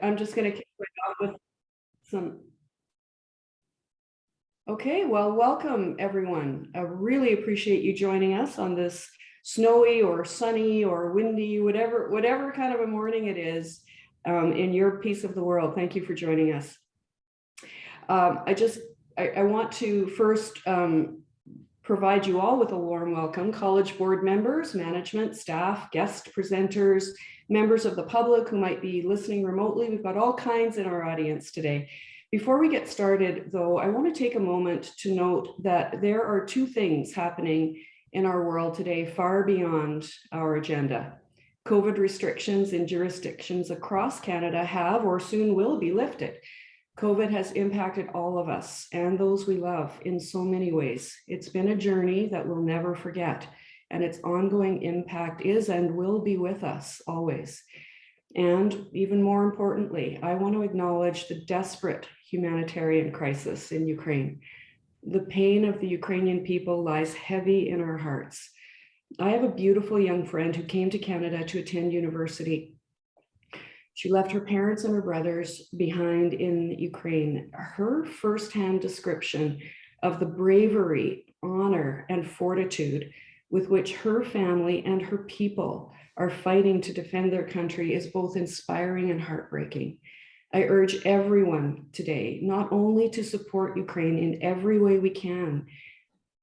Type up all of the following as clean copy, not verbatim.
I'm just going to kick it off with some. Okay, well, welcome everyone. I really appreciate you joining us on this snowy or sunny or windy, whatever kind of a morning it is in your piece of the world. Thank you for joining us. I want to first provide you all with a warm welcome. College board members, management, staff, guest presenters, members of the public who might be listening remotely. We've got all kinds in our audience today. Before we get started, though, I want to take a moment to note that there are two things happening in our world today far beyond our agenda. COVID restrictions in jurisdictions across Canada have or soon will be lifted. COVID has impacted all of us and those we love in so many ways. It's been a journey that we'll never forget, and its ongoing impact is and will be with us always. And even more importantly, I want to acknowledge the desperate humanitarian crisis in Ukraine. The pain of the Ukrainian people lies heavy in our hearts. I have a beautiful young friend who came to Canada to attend university. She left her parents and her brothers behind in Ukraine. Her firsthand description of the bravery, honor, and fortitude with which her family and her people are fighting to defend their country is both inspiring and heartbreaking. I urge everyone today not only to support Ukraine in every way we can,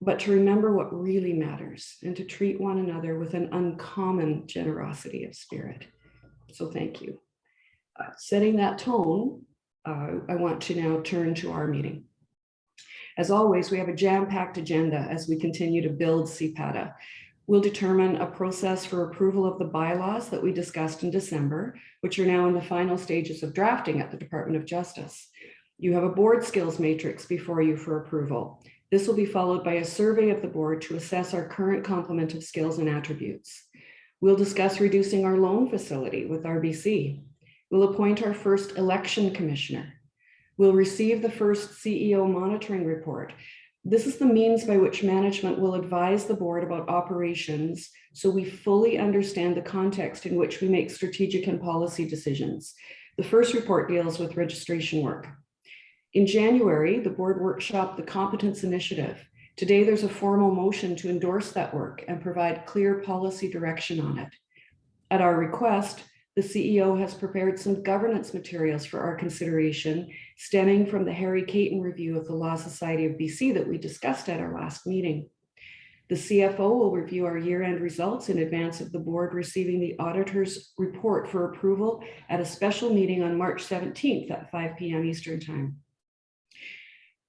but to remember what really matters and to treat one another with an uncommon generosity of spirit. So thank you. Setting that tone, I want to now turn to our meeting. As always, we have a jam-packed agenda as we continue to build CPATA. We'll determine a process for approval of the bylaws that we discussed in December, which are now in the final stages of drafting at the Department of Justice. You have a board skills matrix before you for approval. This will be followed by a survey of the board to assess our current complement of skills and attributes. We'll discuss reducing our loan facility with RBC. We'll appoint our first election commissioner. We'll receive the first CEO monitoring report. This is the means by which management will advise the board about operations so we fully understand the context in which we make strategic and policy decisions. The first report deals with registration work. In January, the board workshopped the Competence Initiative. Today, there's a formal motion to endorse that work and provide clear policy direction on it. At our request, the CEO has prepared some governance materials for our consideration, stemming from the Harry Caton review of the Law Society of BC that we discussed at our last meeting. The CFO will review our year-end results in advance of the board receiving the auditor's report for approval at a special meeting on March 17th at 5 p.m. Eastern Time.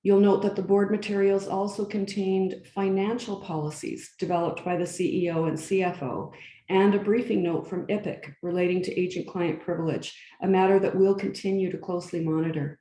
You'll note that the board materials also contained financial policies developed by the CEO and CFO, and a briefing note from IPIC relating to agent-client privilege, a matter that we'll continue to closely monitor.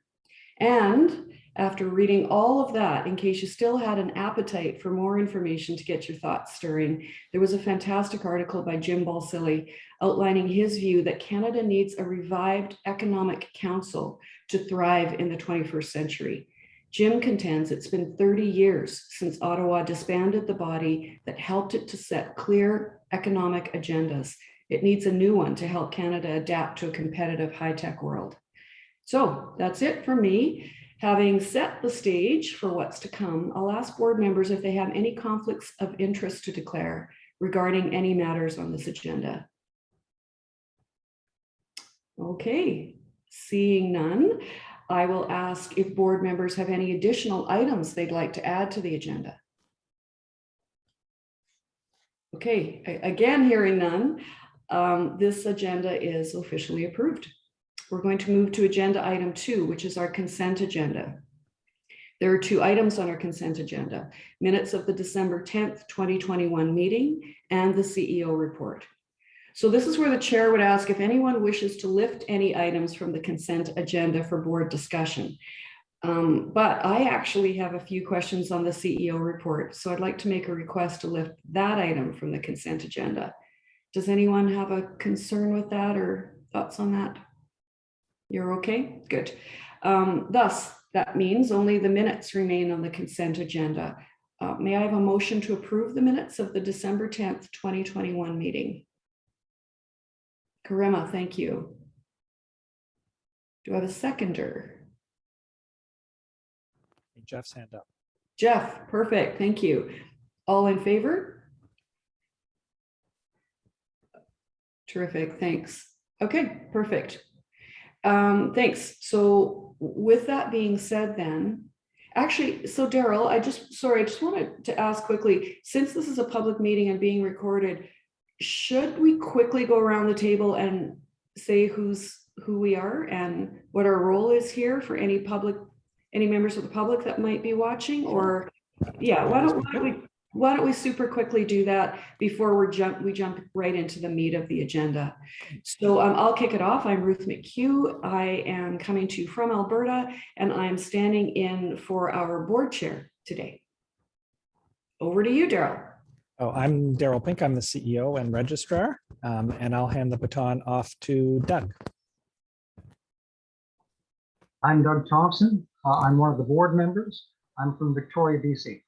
And after reading all of that, in case you still had an appetite for more information to get your thoughts stirring, there was a fantastic article by Jim Balsillie outlining his view that Canada needs a revived economic council to thrive in the 21st century. Jim contends it's been 30 years since Ottawa disbanded the body that helped it to set clear economic agendas. It needs a new one to help Canada adapt to a competitive high-tech world. So that's it for me. Having set the stage for what's to come, I'll ask board members if they have any conflicts of interest to declare regarding any matters on this agenda. Okay, seeing none, I will ask if board members have any additional items they'd like to add to the agenda. Okay, again, hearing none, this agenda is officially approved. We're going to move to agenda item 2, which is our consent agenda. There are 2 items on our consent agenda: minutes of the December 10th, 2021 meeting and the CEO report. So this is where the chair would ask if anyone wishes to lift any items from the consent agenda for board discussion. But I actually have a few questions on the CEO report, so I'd like to make a request to lift that item from the consent agenda. Does anyone have a concern with that or thoughts on that? You're okay? Good. Thus, that means only the minutes remain on the consent agenda. May I have a motion to approve the minutes of the December 10th, 2021 meeting? Karima, thank you. Do I have a seconder? Jeff's hand up. Jeff, perfect. Thank you. All in favor? Terrific. Thanks. Okay, perfect. Thanks. So with that being said, then, actually, so Daryl, I just wanted to ask quickly, since this is a public meeting and being recorded, should we quickly go around the table and say who we are and what our role is here for any members of the public that might be watching? Or yeah, why don't we super quickly do that before we jump right into the meat of the agenda. So I'll kick it off. I'm Ruth McHugh. I am coming to you from Alberta, and I'm standing in for our board chair today. Over to you, Daryl. Oh, I'm Daryl Pink. I'm the CEO and registrar, and I'll hand the baton off to Doug. I'm Doug Thompson. I'm one of the board members. I'm from Victoria, BC.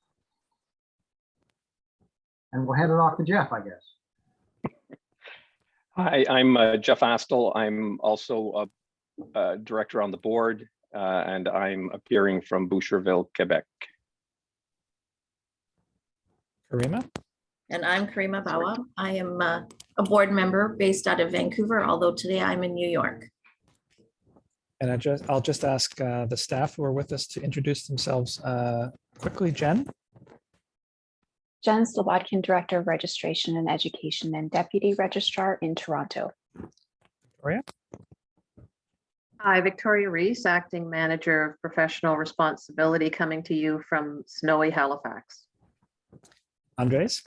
And we'll hand it off to Jeff, I guess. Hi, I'm Jeff Astle. I'm also a director on the board, and I'm appearing from Boucherville, Quebec. Karima? And I'm Karima Bawa. I am a board member based out of Vancouver, although today I'm in New York. And I'll just ask the staff who are with us to introduce themselves quickly. Jen? Jen Slobodkin, Director of Registration and Education and Deputy Registrar in Toronto. Victoria? Hi, Victoria Reese, Acting Manager of Professional Responsibility, coming to you from snowy Halifax. Andres?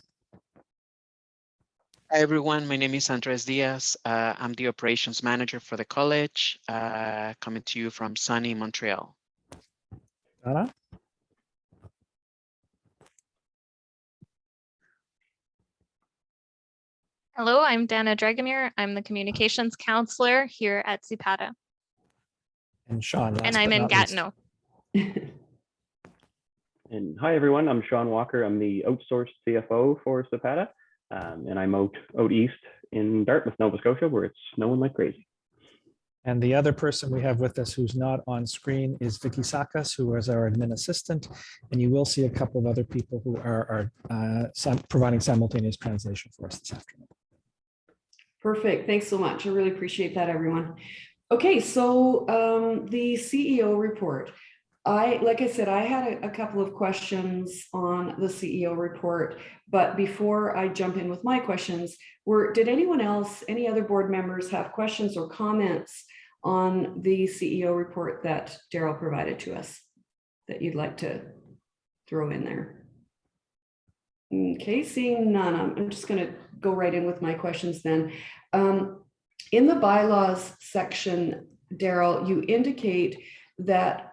Hi everyone, my name is Andres Diaz. I'm the operations manager for the college, coming to you from sunny Montreal. Donna? Hello, I'm Dana Dragomir. I'm the communications counselor here at CPATA. And Sean. And I'm in Gatineau. And hi everyone, I'm Sean Walker. I'm the outsourced CFO for CPATA, and I'm out east in Dartmouth, Nova Scotia, where it's snowing like crazy. And the other person we have with us who's not on screen is Vicky Sakas, who is our admin assistant. And you will see a couple of other people who are providing simultaneous translation for us this afternoon. Perfect. Thanks so much. I really appreciate that, everyone. Okay, so the CEO report. Like I said, I had a couple of questions on the CEO report, but before I jump in with my questions, did anyone else, any other board members have questions or comments on the CEO report that Daryl provided to us that you'd like to throw in there? Okay, seeing none, I'm just going to go right in with my questions then. In the bylaws section, Daryl, you indicate that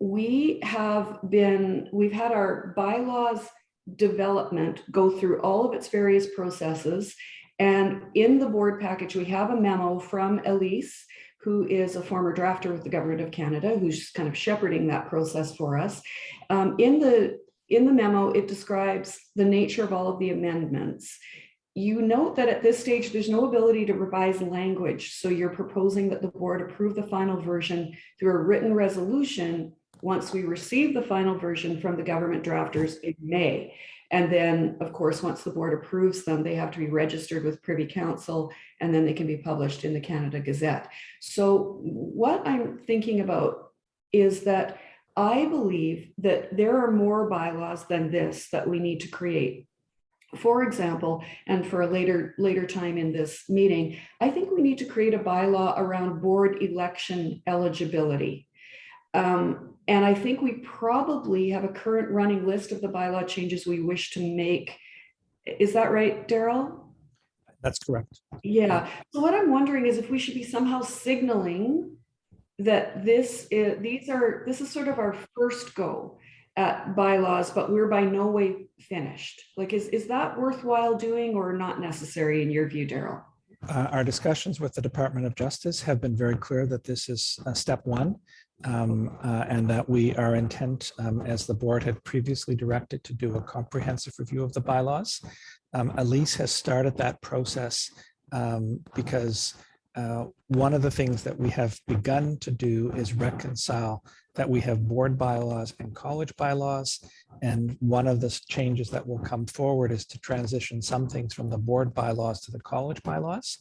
we've had our bylaws development go through all of its various processes. And in the board package, we have a memo from Elise, who is a former drafter with the Government of Canada, who's kind of shepherding that process for us. In the memo, it describes the nature of all of the amendments. You note that at this stage, there's no ability to revise language. So you're proposing that the board approve the final version through a written resolution once we receive the final version from the government drafters in May. And then, of course, once the board approves them, they have to be registered with Privy Council, and then they can be published in the Canada Gazette. So what I'm thinking about is that I believe that there are more bylaws than this that we need to create. For example, and for a later time in this meeting, I think we need to create a bylaw around board election eligibility. And I think we probably have a current running list of the bylaw changes we wish to make. Is that right, Daryl? That's correct. Yeah. So what I'm wondering is if we should be somehow signaling that this is sort of our first go at bylaws, but we're by no way finished. Like, is that worthwhile doing or not necessary in your view, Daryl? Our discussions with the Department of Justice have been very clear that this is step one, and that we are intent, as the board had previously directed, to do a comprehensive review of the bylaws. Elise has started that process because one of the things that we have begun to do is reconcile that we have board bylaws and college bylaws. And one of the changes that will come forward is to transition some things from the board bylaws to the college bylaws,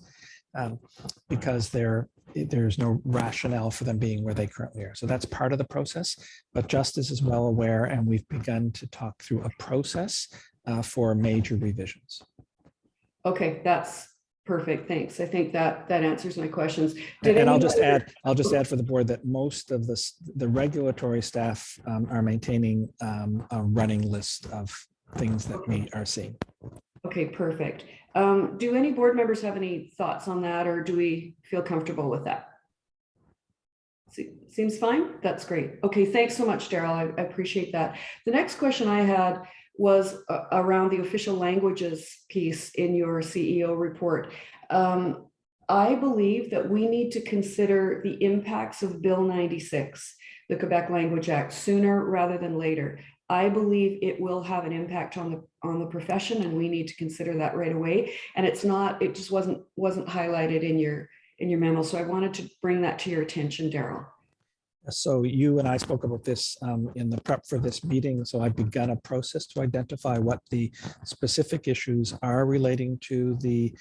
because there's no rationale for them being where they currently are. So that's part of the process, but Justice is well aware, and we've begun to talk through a process for major revisions. Okay, that's perfect. Thanks. I think that answers my questions. And I'll just add for the board that most of the regulatory staff are maintaining a running list of things that we are seeing. Okay, perfect. Do any board members have any thoughts on that, or do we feel comfortable with that? Seems fine. That's great. Okay, thanks so much, Daryl. I appreciate that. The next question I had was around the official languages piece in your CEO report. I believe that we need to consider the impacts of Bill 96, the Quebec Language Act, sooner rather than later. I believe it will have an impact on the profession, and we need to consider that right away. And it just wasn't highlighted in your memo. So I wanted to bring that to your attention, Daryl. So you and I spoke about this in the prep for this meeting. So I've begun a process to identify what the specific issues are relating to the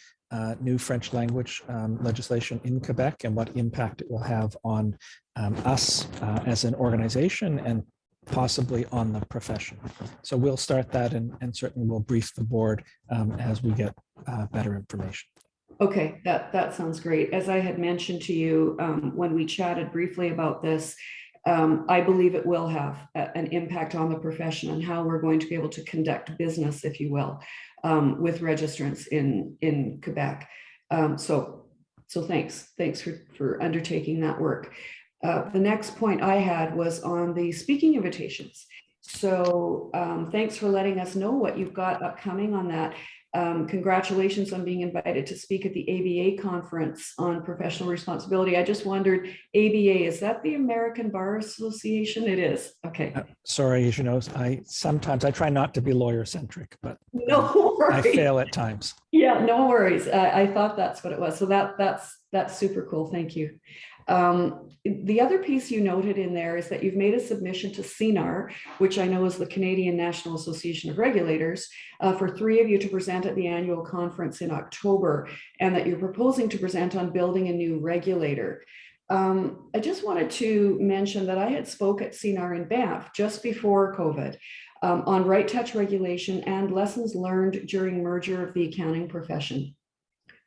new French language legislation in Quebec, and what impact it will have on us as an organization, and possibly on the profession. So we'll start that, and certainly we'll brief the board as we get better information. Okay, that sounds great. As I had mentioned to you when we chatted briefly about this, I believe it will have an impact on the profession and how we're going to be able to conduct business, if you will, with registrants in Quebec. So thanks for undertaking that work. The next point I had was on the speaking invitations. So thanks for letting us know what you've got upcoming on that. Congratulations on being invited to speak at the ABA conference on professional responsibility. I just wondered, ABA, is that the American Bar Association? It is. Okay. Sorry, as you know, I try not to be lawyer centric, but no worries. I fail at times. Yeah, no worries. I thought that's what it was. So that's super cool. Thank you. The other piece you noted in there is that you've made a submission to CNAR, which I know is the Canadian National Association of Regulators, for 3 of you to present at the annual conference in October, and that you're proposing to present on building a new regulator. I just wanted to mention that I had spoke at CNAR in Banff just before COVID on right touch regulation and lessons learned during merger of the accounting profession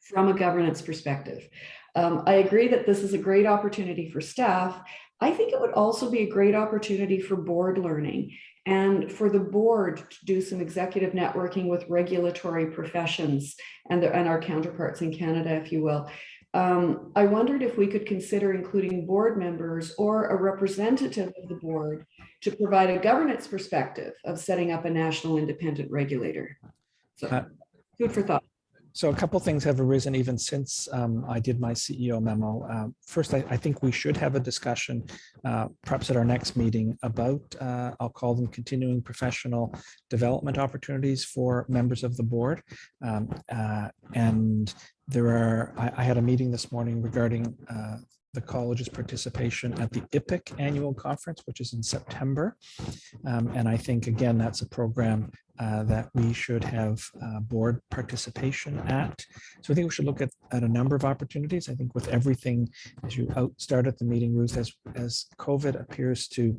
from a governance perspective. I agree that this is a great opportunity for staff. I think it would also be a great opportunity for board learning and for the board to do some executive networking with regulatory professions and our counterparts in Canada, if you will. I wondered if we could consider including board members or a representative of the board to provide a governance perspective of setting up a national independent regulator. So food for thought. So a couple of things have arisen even since I did my CEO memo. First, I think we should have a discussion, perhaps at our next meeting, about, I'll call them continuing professional development opportunities for members of the board. And I had a meeting this morning regarding the college's participation at the IPIC annual conference, which is in September. And I think, again, that's a program that we should have board participation at. So I think we should look at a number of opportunities. I think with everything, as you started the meeting, Ruth, as COVID appears to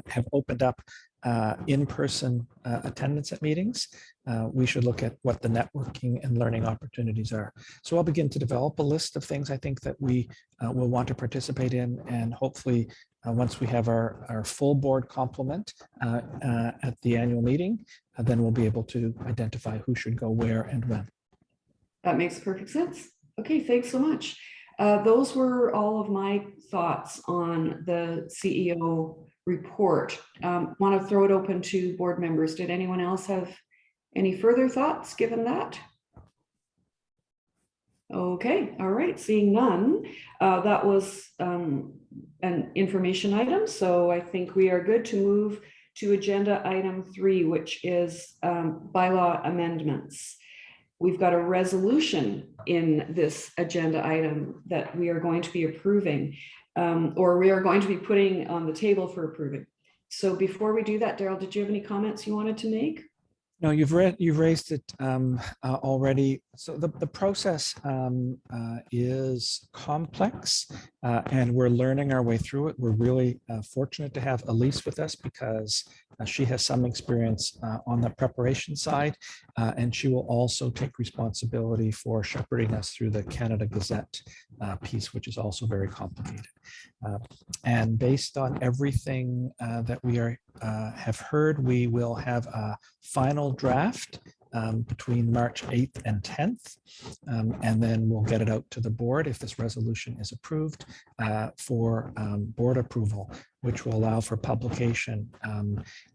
have opened up in-person attendance at meetings, we should look at what the networking and learning opportunities are. So I'll begin to develop a list of things I think that we will want to participate in, and hopefully once we have our full board complement at the annual meeting, then we'll be able to identify who should go where and when. That makes perfect sense. Okay, thanks so much. Those were all of my thoughts on the CEO report. Want to throw it open to board members. Did anyone else have any further thoughts given that? Okay, all right, seeing none. That was an information item, so I think we are good to move to agenda item 3, which is bylaw amendments. we've got a resolution in this agenda item that we are going to be approving, or we are going to be putting on the table for approving. So before we do that, Daryl, did you have any comments you wanted to make? No, you've raised it already. So the process is complex, and we're learning our way through it. We're really fortunate to have Elise with us because she has some experience on the preparation side, and she will also take responsibility for shepherding us through the Canada Gazette piece, which is also very complicated. And based on everything that we have heard, we will have a final draft between March 8th and 10th, and then we'll get it out to the board if this resolution is approved for board approval, which will allow for publication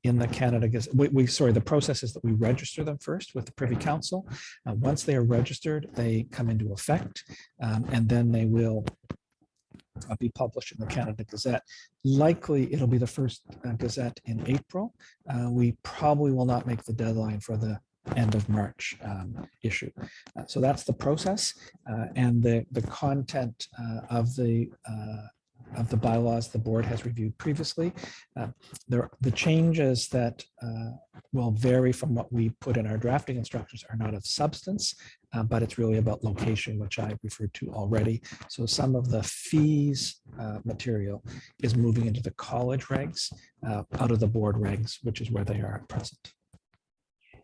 in the Canada Gazette. The process is that we register them first with the Privy Council. Once they are registered, they come into effect, and then they will be published in the Canada Gazette. Likely, it'll be the first Gazette in April. We probably will not make the deadline for the end of March issue. So that's the process, and the content of the bylaws the board has reviewed previously. The changes that will vary from what we put in our drafting instructions are not of substance, but it's really about location, which I referred to already. So some of the fees material is moving into the college regs out of the board regs, which is where they are at present.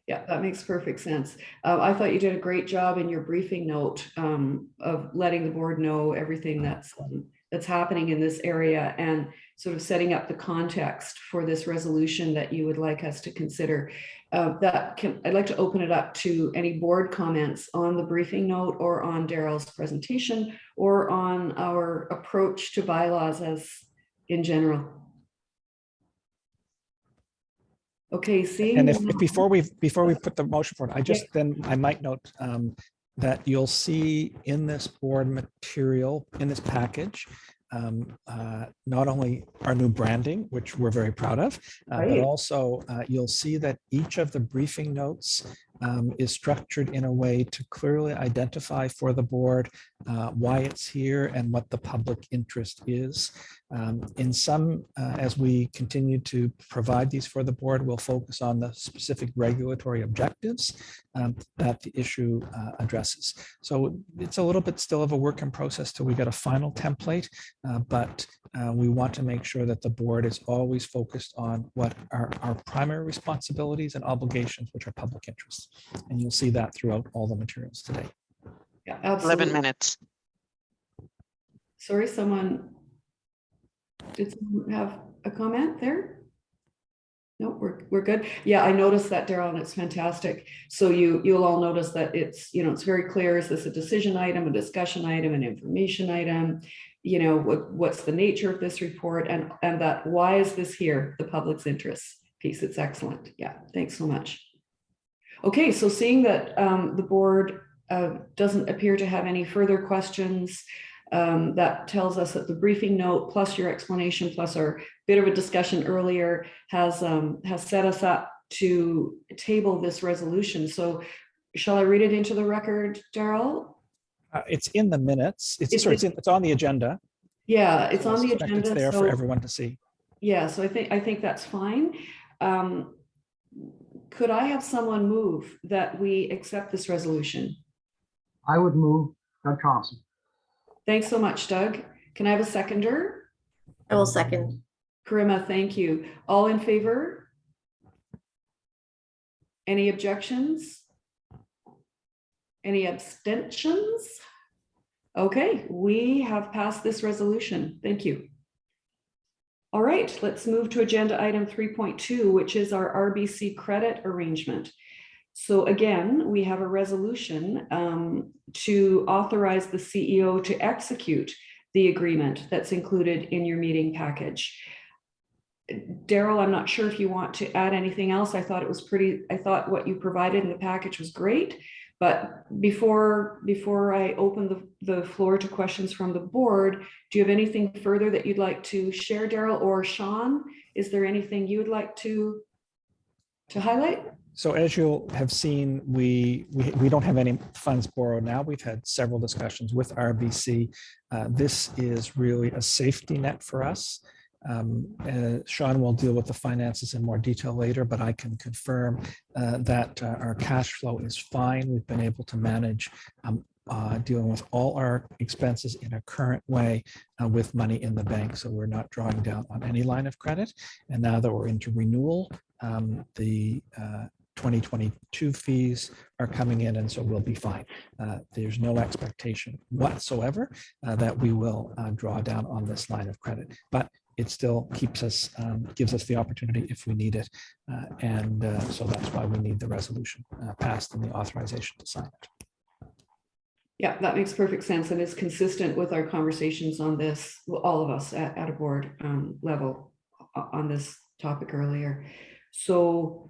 Yeah, that makes perfect sense. I thought you did a great job in your briefing note of letting the board know everything that's happening in this area and sort of setting up the context for this resolution that you would like us to consider. I'd like to open it up to any board comments on the briefing note or on Daryl's presentation or on our approach to bylaws as in general. Okay, seeing. And if before we put the motion forward, I might note that you'll see in this board material, in this package, not only our new branding, which we're very proud of, but also you'll see that each of the briefing notes is structured in a way to clearly identify for the board why it's here and what the public interest is. In some, as we continue to provide these for the board, we'll focus on the specific regulatory objectives that the issue addresses. So it's a little bit still of a work in process till we get a final template, but we want to make sure that the board is always focused on what are our primary responsibilities and obligations, which are public interests. And you'll see that throughout all the materials today. Yeah, absolutely. 11 minutes. Sorry, did someone have a comment there? No, we're good. Yeah, I noticed that, Daryl, and it's fantastic. So you'll all notice that it's very clear. Is this a decision item, a discussion item, an information item? What's the nature of this report, and that why is this here? The public's interest piece. It's excellent. Yeah, thanks so much. Okay, so seeing that the board doesn't appear to have any further questions, that tells us that the briefing note plus your explanation plus our bit of a discussion earlier has set us up to table this resolution. So shall I read it into the record, Daryl? It's in the minutes. It's on the agenda. Yeah, it's So on the it's agenda. there for everyone to see. Yeah, so I think that's fine. Could I have someone move that we accept this resolution? I would move Doug Thompson. Thanks so much, Doug. Can I have a seconder? I will second. Karima, thank you. All in favor? Any objections? Any abstentions? Okay, we have passed this resolution. Thank you. All right, let's move to agenda item 3.2, which is our RBC credit arrangement. So again, we have a resolution to authorize the CEO to execute the agreement that's included in your meeting package. Daryl, I'm not sure if you want to add anything else. I thought what you provided in the package was great. But before I open the floor to questions from the board, do you have anything further that you'd like to share, Daryl or Sean? Is there anything you would like to highlight? So as you'll have seen, we don't have any funds borrowed now. We've had several discussions with RBC. This is really a safety net for us. Sean will deal with the finances in more detail later, but I can confirm that our cash flow is fine. We've been able to manage dealing with all our expenses in a current way with money in the bank. So we're not drawing down on any line of credit. And now that we're into renewal, the 2022 fees are coming in, and so we'll be fine. There's no expectation whatsoever that we will draw down on this line of credit, but it still keeps us, gives us the opportunity if we need it. So that's why we need the resolution passed and the authorization to sign it. Yeah, that makes perfect sense and is consistent with our conversations on this, all of us at a board level on this topic earlier. So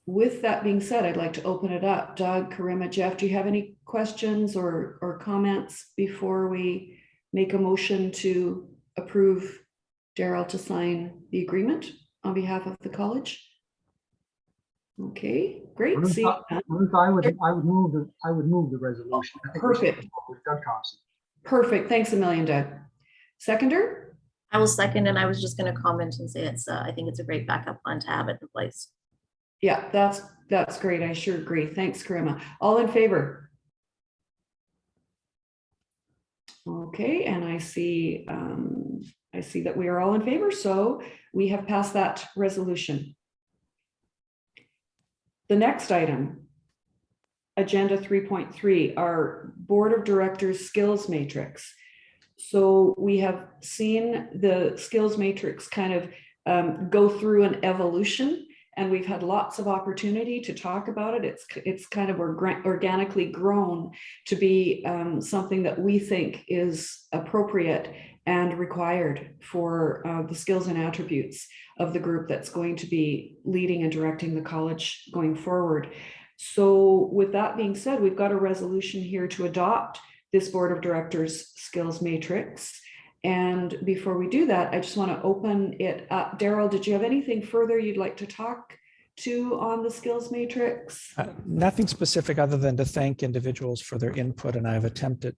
with that being said, I'd like to open it up. Doug, Karima, Jeff, do you have any questions or comments before we make a motion to approve Daryl to sign the agreement on behalf of the college? Okay, great. Ruth, See, Ruth, I would move the resolution. I think we're perfect. supposed to vote with Doug Thompson. Perfect. Thanks a million, Doug. Seconder? I will second, and I was just going to comment and say I think it's a great backup plan to have it in place. Yeah, that's great. I sure agree. Thanks, Karima. All in favor? Okay, and I see that we are all in favor, so we have passed that resolution. The next item, agenda 3.3, our Board of Directors skills matrix. So we have seen the skills matrix kind of go through an evolution, and we've had lots of opportunity to talk about it. It's kind of organically grown to be something that we think is appropriate and required for the skills and attributes of the group that's going to be leading and directing the college going forward. So with that being said, we've got a resolution here to adopt this Board of Directors skills matrix. And before we do that, I just want to open it up. Daryl, did you have anything further you'd like to talk to on the skills matrix? Nothing specific other than to thank individuals for their input, and I've attempted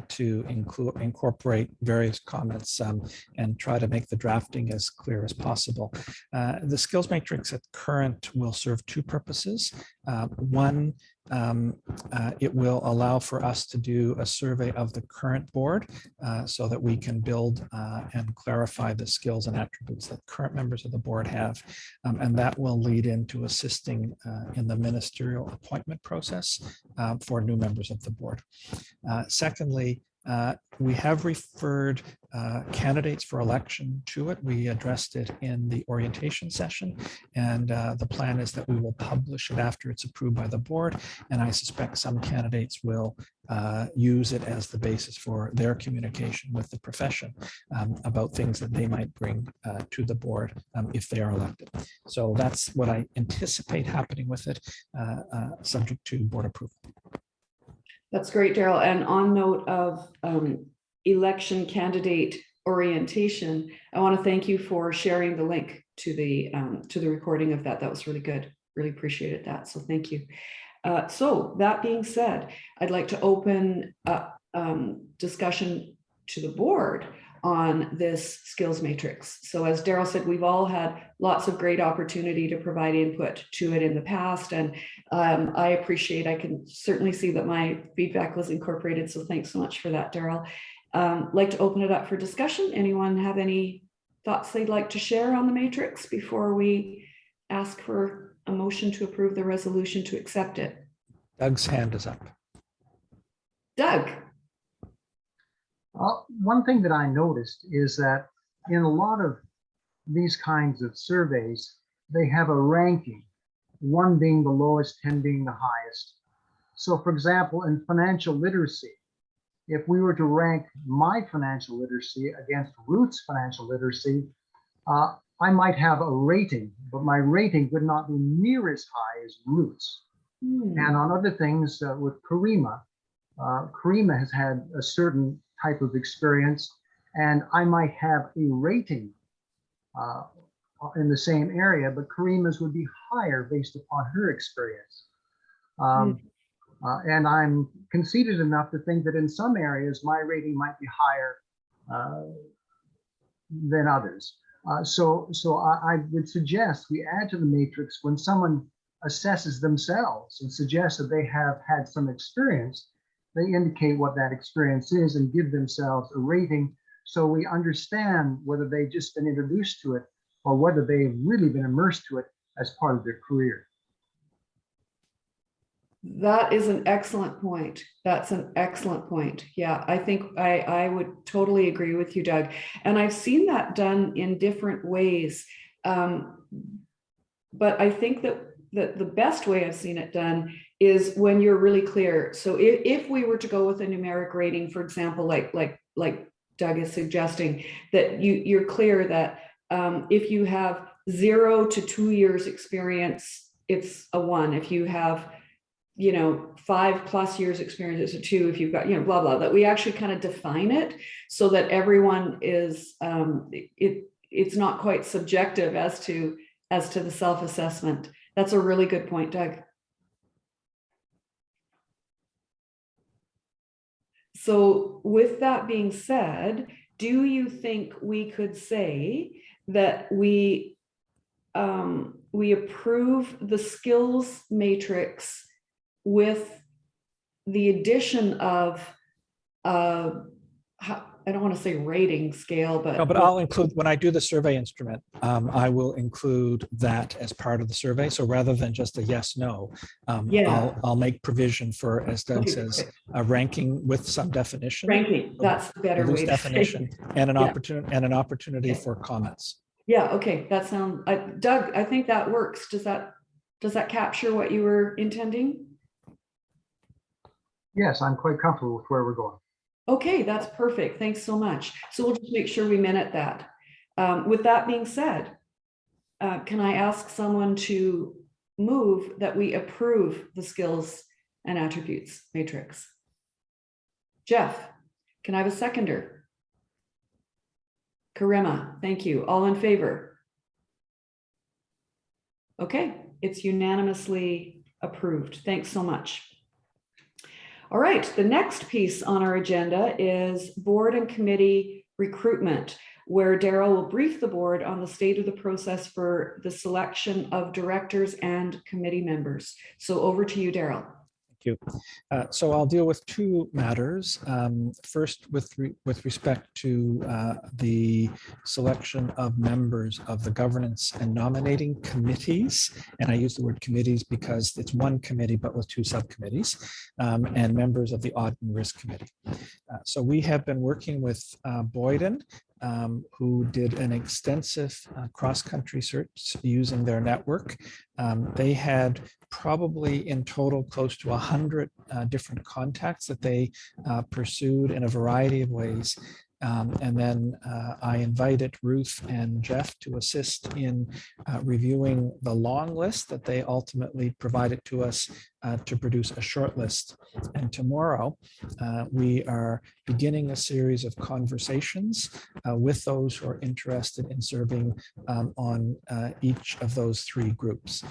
to incorporate various comments and try to make the drafting as clear as possible. The skills matrix at current will serve two purposes. One, it will allow for us to do a survey of the current board so that we can build and clarify the skills and attributes that current members of the board have. And that will lead into assisting in the ministerial appointment process for new members of the board. Secondly, we have referred candidates for election to it. We addressed it in the orientation session, and the plan is that we will publish it after it's approved by the board. And I suspect some candidates will use it as the basis for their communication with the profession about things that they might bring to the board if they are elected. So that's what I anticipate happening with it, subject to board approval. That's great, Daryl. And on note of election candidate orientation, I want to thank you for sharing the link to the recording of that. That was really good. Really appreciated that. So thank you. So that being said, I'd like to open up discussion to the board on this skills matrix. So as Daryl said, we've all had lots of great opportunity to provide input to it in the past. And I can certainly see that my feedback was incorporated. So thanks so much for that, Daryl. Like to open it up for discussion. Anyone have any thoughts they'd like to share on the matrix before we ask for a motion to approve the resolution to accept it? Doug's hand is up. Doug. One thing that I noticed is that in a lot of these kinds of surveys, they have a ranking, 1 being the lowest, 10 being the highest. So for example, in financial literacy, if we were to rank my financial literacy against Ruth's financial literacy, I might have a rating, but my rating would not be near as high as Ruth's. And on other things with Karima, Karima has had a certain type of experience, and I might have a rating in the same area, but Karima's would be higher based upon her experience. And I'm conceited enough to think that in some areas, my rating might be higher than others. So I would suggest we add to the matrix when someone assesses themselves and suggests that they have had some experience, they indicate what that experience is and give themselves a rating so we understand whether they've just been introduced to it or whether they've really been immersed to it as part of their career. That is an excellent point. That's an excellent point. Yeah, I think I would totally agree with you, Doug. And I've seen that done in different ways. But I think that the best way I've seen it done is when you're really clear. So if we were to go with a numeric rating, for example, like Doug is suggesting, that you're clear that if you have 0 to 2 years experience, it's a 1. If you have 5+ years experience, it's a 2. If you've got, blah, blah, that we actually kind of define it so that everyone is, it's not quite subjective as to the self-assessment. That's a really good point, Doug. So with that being said, do you think we could say that we approve the skills matrix with the addition of I don't want to say rating scale, but no, but I'll include, when I do the survey instrument, I will include that as part of the survey. So rather than just a yes, no, I'll make provision for, as Doug says, a ranking with some definition. Ranking, that's the better way to definition, say. and an opportunity for comments. Yeah, okay, that sounds, Doug, I think that works. Does that capture what you were intending? Yes, I'm quite comfortable with where we're going. Okay, that's perfect. Thanks so much. So we'll just make sure we minute that. With that being said, can I ask someone to move that we approve the skills and attributes matrix? Jeff, can I have a seconder? Karima, thank you. All in favor? Okay, it's unanimously approved. Thanks so much. All right, the next piece on our agenda is board and committee recruitment, where Daryl will brief the board on the state of the process for the selection of directors and committee members. So over to you, Daryl. Thank you. So I'll deal with 2 matters. First, with respect to the selection of members of the governance and nominating committees. And I use the word committees because it's one committee, but with 2 subcommittees, and members of the Audit and Risk Committee. So we have been working with Boyden, who did an extensive cross-country search using their network. They had probably in total close to 100 different contacts that they pursued in a variety of ways. And then I invited Ruth and Jeff to assist in reviewing the long list that they ultimately provided to us to produce a short list. And tomorrow we are beginning a series of conversations with those who are interested in serving on each of those 3 groups.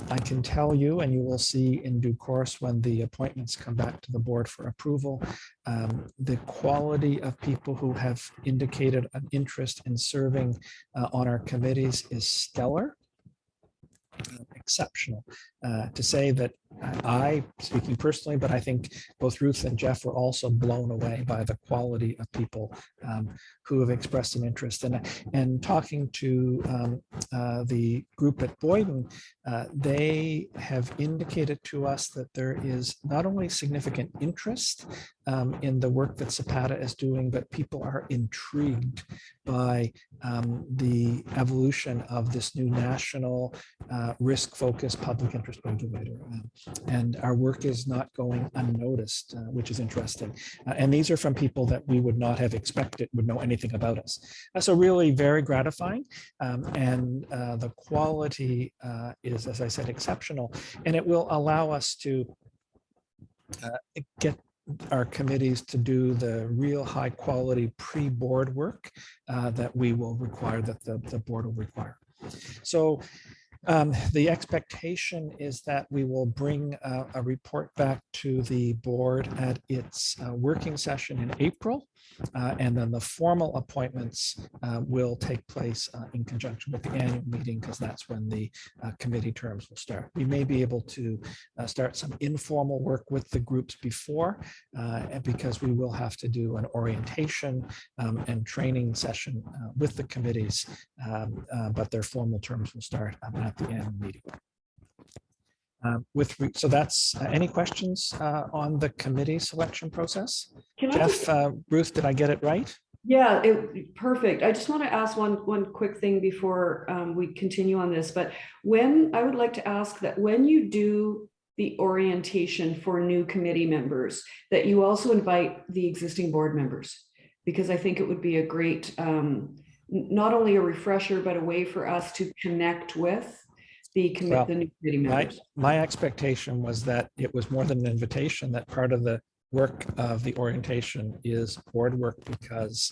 I can tell you, and you will see in due course when the appointments come back to the board for approval, the quality of people who have indicated an interest in serving on our committees is stellar. Exceptional. To say that I, speaking personally, but I think both Ruth and Jeff were also blown away by the quality of people who have expressed an interest. And talking to the group at Boyden, they have indicated to us that there is not only significant interest in the work that CPATA is doing, but people are intrigued by the evolution of this new national risk-focused public interest regulator. And our work is not going unnoticed, which is interesting. And these are from people that we would not have expected would know anything about us. So really very gratifying. And the quality is, as I said, exceptional. And it will allow us to get our committees to do the real high quality pre-board work that we will require, that the board will require. So the expectation is that we will bring a report back to the board at its working session in April. And then the formal appointments will take place in conjunction with the annual meeting, because that's when the committee terms will start. We may be able to start some informal work with the groups before, because we will have to do an orientation and training session with the committees, but their formal terms will start at the annual meeting. So that's any questions on the committee selection process? Jeff, Ruth, did I get it right? Yeah, perfect. I just want to ask one quick thing before we continue on this, but I would like to ask that when you do the orientation for new committee members, that you also invite the existing board members, because I think it would be a great, not only a refresher, but a way for us to connect with the new committee members. My expectation was that it was more than an invitation, that part of the work of the orientation is board work, because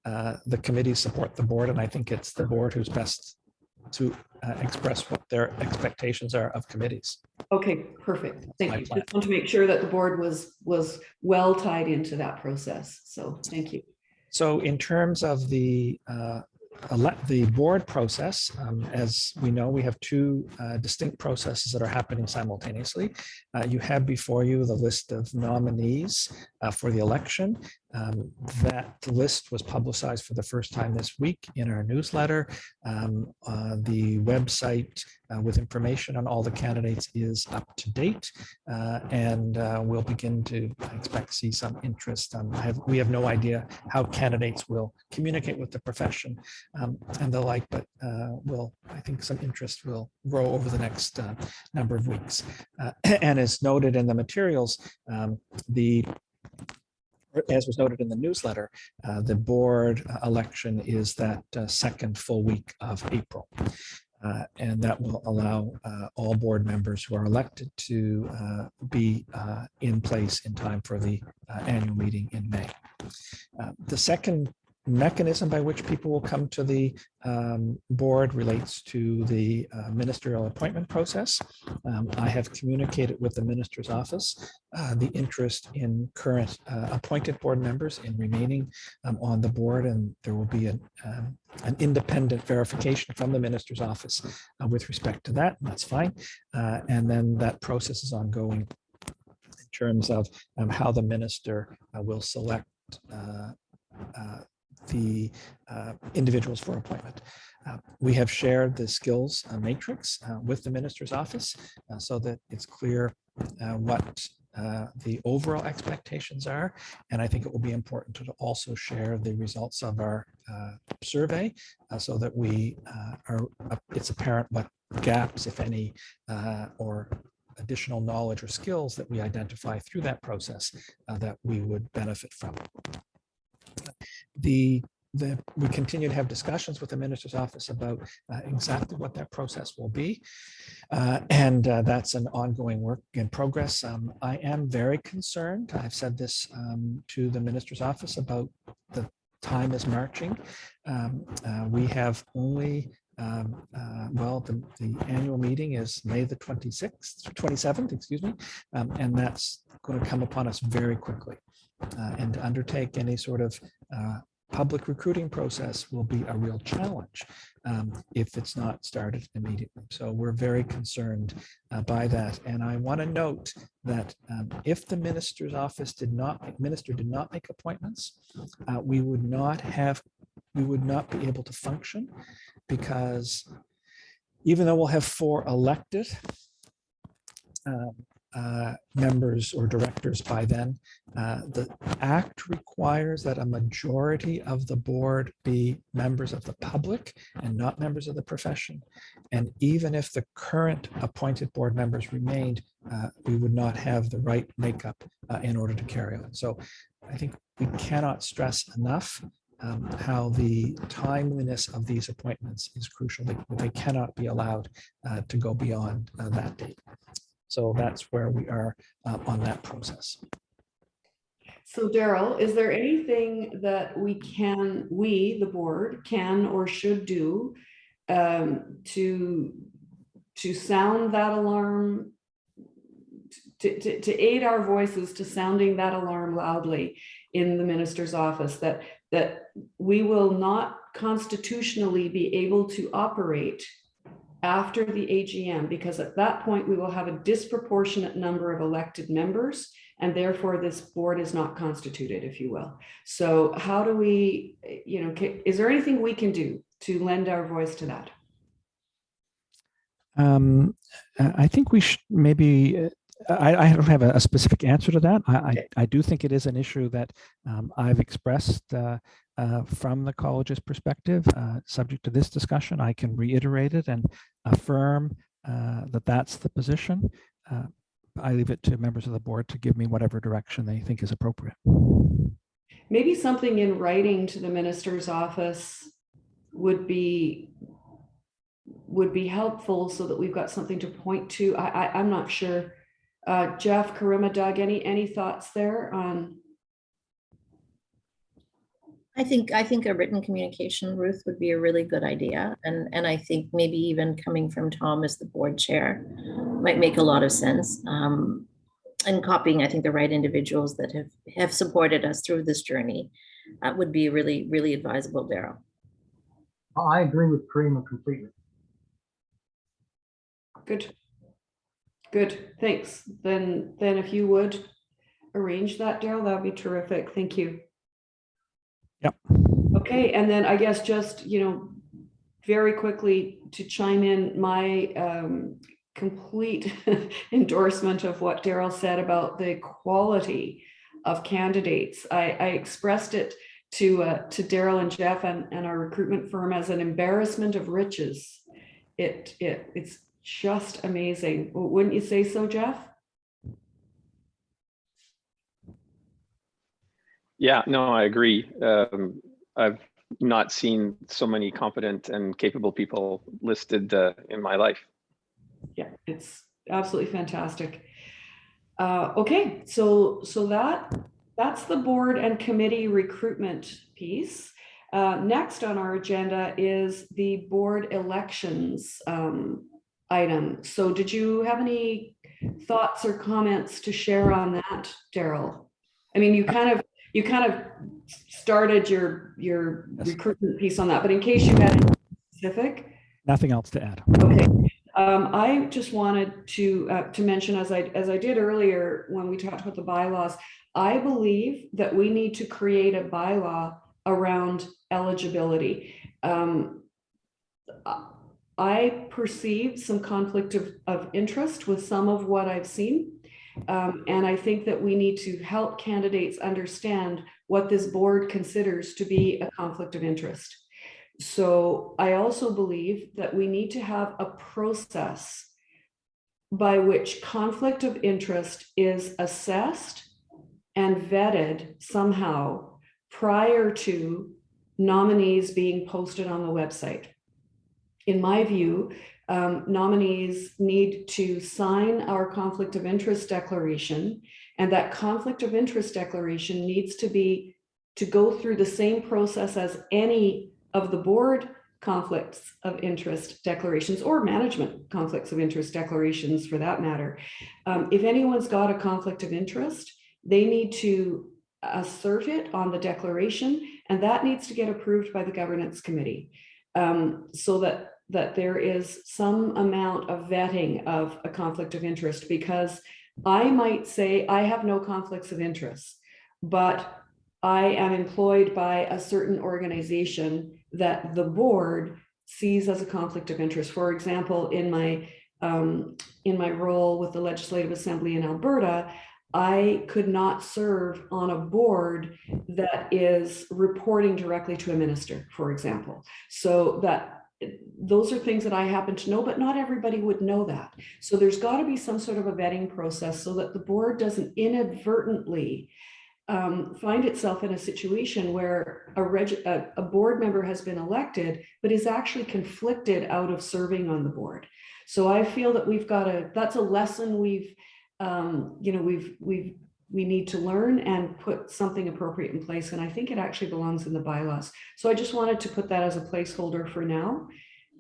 the committees support the board, and I think it's the board who's best to express what their expectations are of committees. Okay, perfect. Thank you. Just want to make sure that the board was well tied into that process. So thank you. So in terms of the board process, as we know, we have two distinct processes that are happening simultaneously. You have before you the list of nominees for the election. That list was publicized for the first time this week in our newsletter. The website with information on all the candidates is up to date, and we'll begin to expect to see some interest. We have no idea how candidates will communicate with the profession and the like, but I think some interest will grow over the next number of weeks. And as noted in the materials, as was noted in the newsletter, the board election is that second full week of April. And that will allow all board members who are elected to be in place in time for the annual meeting in May. The second mechanism by which people will come to the board relates to the ministerial appointment process. I have communicated with the minister's office the interest in current appointed board members in remaining on the board, and there will be an independent verification from the minister's office with respect to that, and that's fine. And then that process is ongoing in terms of how the minister will select the individuals for appointment. We have shared the skills matrix with the minister's office so that it's clear what the overall expectations are. And I think it will be important to also share the results of our survey so that it's apparent what gaps, if any, or additional knowledge or skills that we identify through that process that we would benefit from. We continue to have discussions with the minister's office about exactly what that process will be. And that's an ongoing work in progress. I am very concerned. I've said this to the minister's office about the time is marching. We have only the annual meeting is May the 27th, excuse me, and that's going to come upon us very quickly. And to undertake any sort of public recruiting process will be a real challenge if it's not started immediately. So we're very concerned by that. And I want to note that if the minister's office did not make appointments, we would not be able to function, because even though we'll have 4 elected members or directors by then, the Act requires that a majority of the board be members of the public and not members of the profession. And even if the current appointed board members remained, we would not have the right makeup in order to carry on. So I think we cannot stress enough how the timeliness of these appointments is crucial. They cannot be allowed to go beyond that date. So that's where we are on that process. So Daryl, is there anything that we, the board, can or should do to sound that alarm, to aid our voices to sounding that alarm loudly in the minister's office, that we will not constitutionally be able to operate after the AGM, because at that point we will have a disproportionate number of elected members, and therefore this board is not constituted, if you will. So how do we, is there anything we can do to lend our voice to that? I think we should maybe, I don't have a specific answer to that. I do think it is an issue that I've expressed from the college's perspective. Subject to this discussion, I can reiterate it and affirm that that's the position. I leave it to members of the board to give me whatever direction they think is appropriate. Maybe something in writing to the minister's office would be helpful, so that we've got something to point to. I'm not sure. Jeff, Karima, Doug, any thoughts there on? I think a written communication, Ruth, would be a really good idea. And I think maybe even coming from Tom as the board chair might make a lot of sense. And copying, I think, the right individuals that have supported us through this journey would be really, really advisable, Daryl. I agree with Karima completely. Good, thanks. Then if you would arrange that, Daryl, that'd be terrific. Thank you. Yep. Okay, and then I guess just, very quickly to chime in, my complete endorsement of what Daryl said about the quality of candidates. I expressed it to Daryl and Jeff and our recruitment firm as an embarrassment of riches. It's just amazing. Wouldn't you say so, Jeff? Yeah, no, I agree. I've not seen so many competent and capable people listed in my life. Yeah, it's absolutely fantastic. Okay, so that's the board and committee recruitment piece. Next on our agenda is the board elections item. So did you have any thoughts or comments to share on that, Daryl? I mean, you kind of started your recruitment piece on that, but in case you had any specific. Nothing else to add. Okay. I just wanted to mention, as I did earlier when we talked about the bylaws, I believe that we need to create a bylaw around eligibility. I perceive some conflict of interest with some of what I've seen. And I think that we need to help candidates understand what this board considers to be a conflict of interest. So I also believe that we need to have a process by which conflict of interest is assessed and vetted somehow prior to nominees being posted on the website. In my view, nominees need to sign our conflict of interest declaration, and that conflict of interest declaration needs to go through the same process as any of the board conflicts of interest declarations, or management conflicts of interest declarations for that matter. If anyone's got a conflict of interest, they need to assert it on the declaration, and that needs to get approved by the governance committee, so that there is some amount of vetting of a conflict of interest. Because I might say I have no conflicts of interest, but I am employed by a certain organization that the board sees as a conflict of interest. For example, in my role with the Legislative Assembly in Alberta, I could not serve on a board that is reporting directly to a minister, for example. So those are things that I happen to know, but not everybody would know that. So there's got to be some sort of a vetting process so that the board doesn't inadvertently find itself in a situation where a board member has been elected, but is actually conflicted out of serving on the board. So I feel that that's a lesson we've we need to learn and put something appropriate in place. And I think it actually belongs in the bylaws. So I just wanted to put that as a placeholder for now,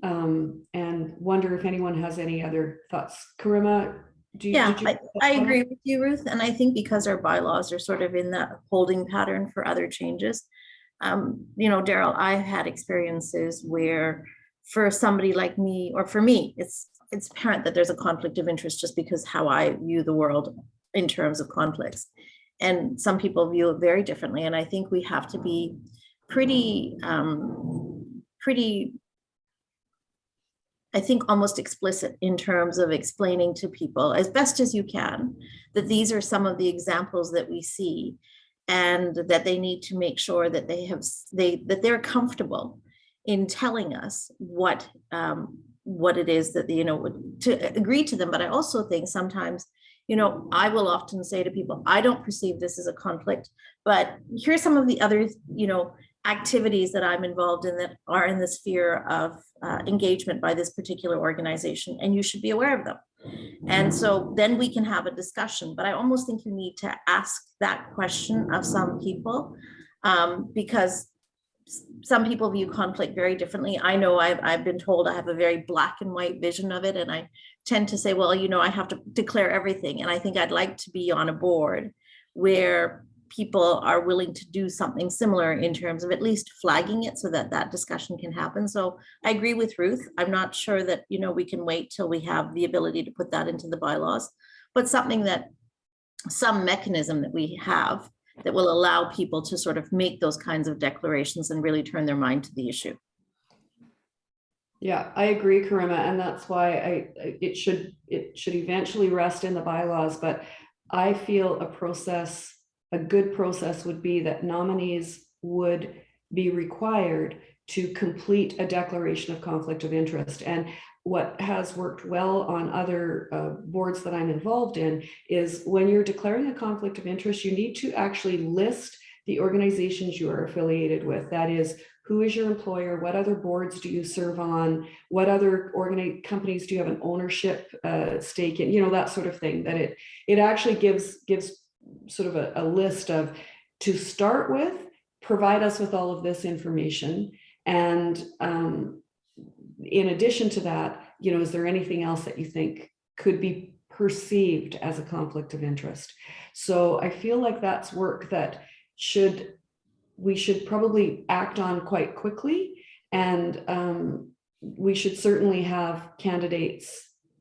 and wonder if anyone has any other thoughts. Karima, Yeah, did you? I agree with you, Ruth. And I think because our bylaws are sort of in that holding pattern for other changes, you know, Daryl, I've had experiences where for somebody like me, or for me, it's apparent that there's a conflict of interest just because how I view the world in terms of conflicts. And some people view it very differently. And I think we have to be pretty, I think almost explicit in terms of explaining to people as best as you can that these are some of the examples that we see, and that they need to make sure that that they're comfortable in telling us what it is that, you know, to agree to them. But I also think sometimes, you know, I will often say to people, I don't perceive this as a conflict, but here's some of the other, you know, activities that I'm involved in that are in the sphere of engagement by this particular organization, and you should be aware of them. And so then we can have a discussion, but I almost think you need to ask that question of some people, because some people view conflict very differently. I know I've been told I have a very black and white vision of it, and I tend to say, well, you know, I have to declare everything. And I think I'd like to be on a board where people are willing to do something similar in terms of at least flagging it so that that discussion can happen. So I agree with Ruth. I'm not sure that, you know, we can wait till we have the ability to put that into the bylaws, but something that, some mechanism that we have that will allow people to sort of make those kinds of declarations and really turn their mind to the issue. Yeah, I agree, Karima, and that's why it should eventually rest in the bylaws. But I feel a good process would be that nominees would be required to complete a declaration of conflict of interest. And what has worked well on other boards that I'm involved in is when you're declaring a conflict of interest, you need to actually list the organizations you are affiliated with. That is, who is your employer? What other boards do you serve on? What other companies do you have an ownership stake in? You know, that sort of thing. That it actually gives sort of a list of, to start with, provide us with all of this information. And in addition to that, you know, is there anything else that you think could be perceived as a conflict of interest? So I feel like that's work that we should probably act on quite quickly. And we should certainly have candidates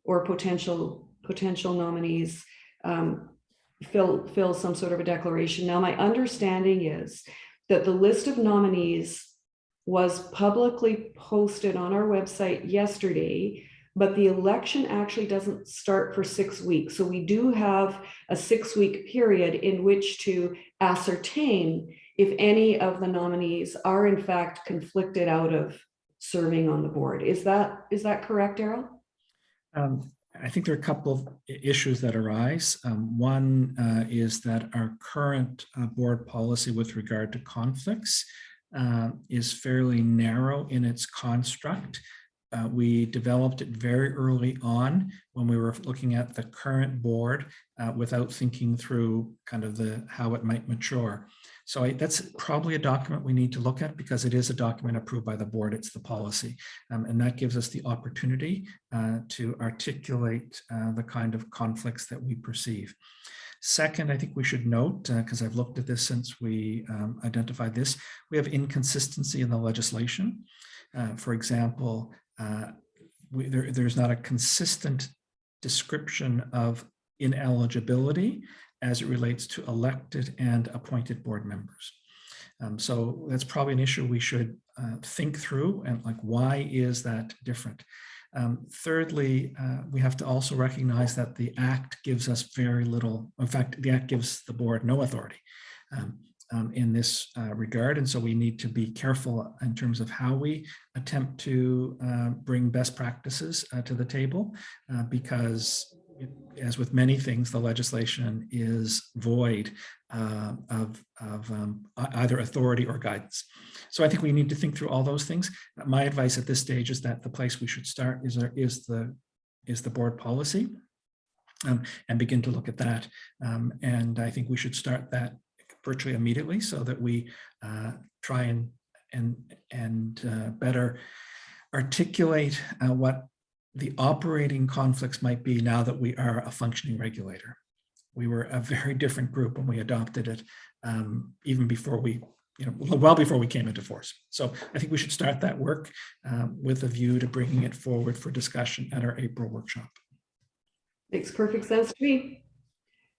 or potential nominees fill some sort of a declaration. Now, my understanding is that the list of nominees was publicly posted on our website yesterday, but the election actually doesn't start for 6 weeks. So we do have a 6-week period in which to ascertain if any of the nominees are in fact conflicted out of serving on the board. Is that correct, Daryl? I think there are a couple of issues that arise. One is that our current board policy with regard to conflicts is fairly narrow in its construct. We developed it very early on when we were looking at the current board without thinking through kind of how it might mature. So that's probably a document we need to look at, because it is a document approved by the board. It's the policy. And that gives us the opportunity to articulate the kind of conflicts that we perceive. Second, I think we should note, because I've looked at this since we identified this, we have inconsistency in the legislation. For example, there's not a consistent description of ineligibility as it relates to elected and appointed board members. So that's probably an issue we should think through, and like, why is that different? Thirdly, we have to also recognize that the Act gives us very little. In fact, the Act gives the board no authority in this regard. And so we need to be careful in terms of how we attempt to bring best practices to the table, because as with many things, the legislation is void of either authority or guidance. So I think we need to think through all those things. My advice at this stage is that the place we should start is the board policy. and begin to look at that. And I think we should start that virtually immediately so that we try and better articulate what the operating conflicts might be now that we are a functioning regulator. We were a very different group when we adopted it, even before we, well before we came into force. So I think we should start that work with a view to bringing it forward for discussion at our April workshop. Makes perfect sense to me.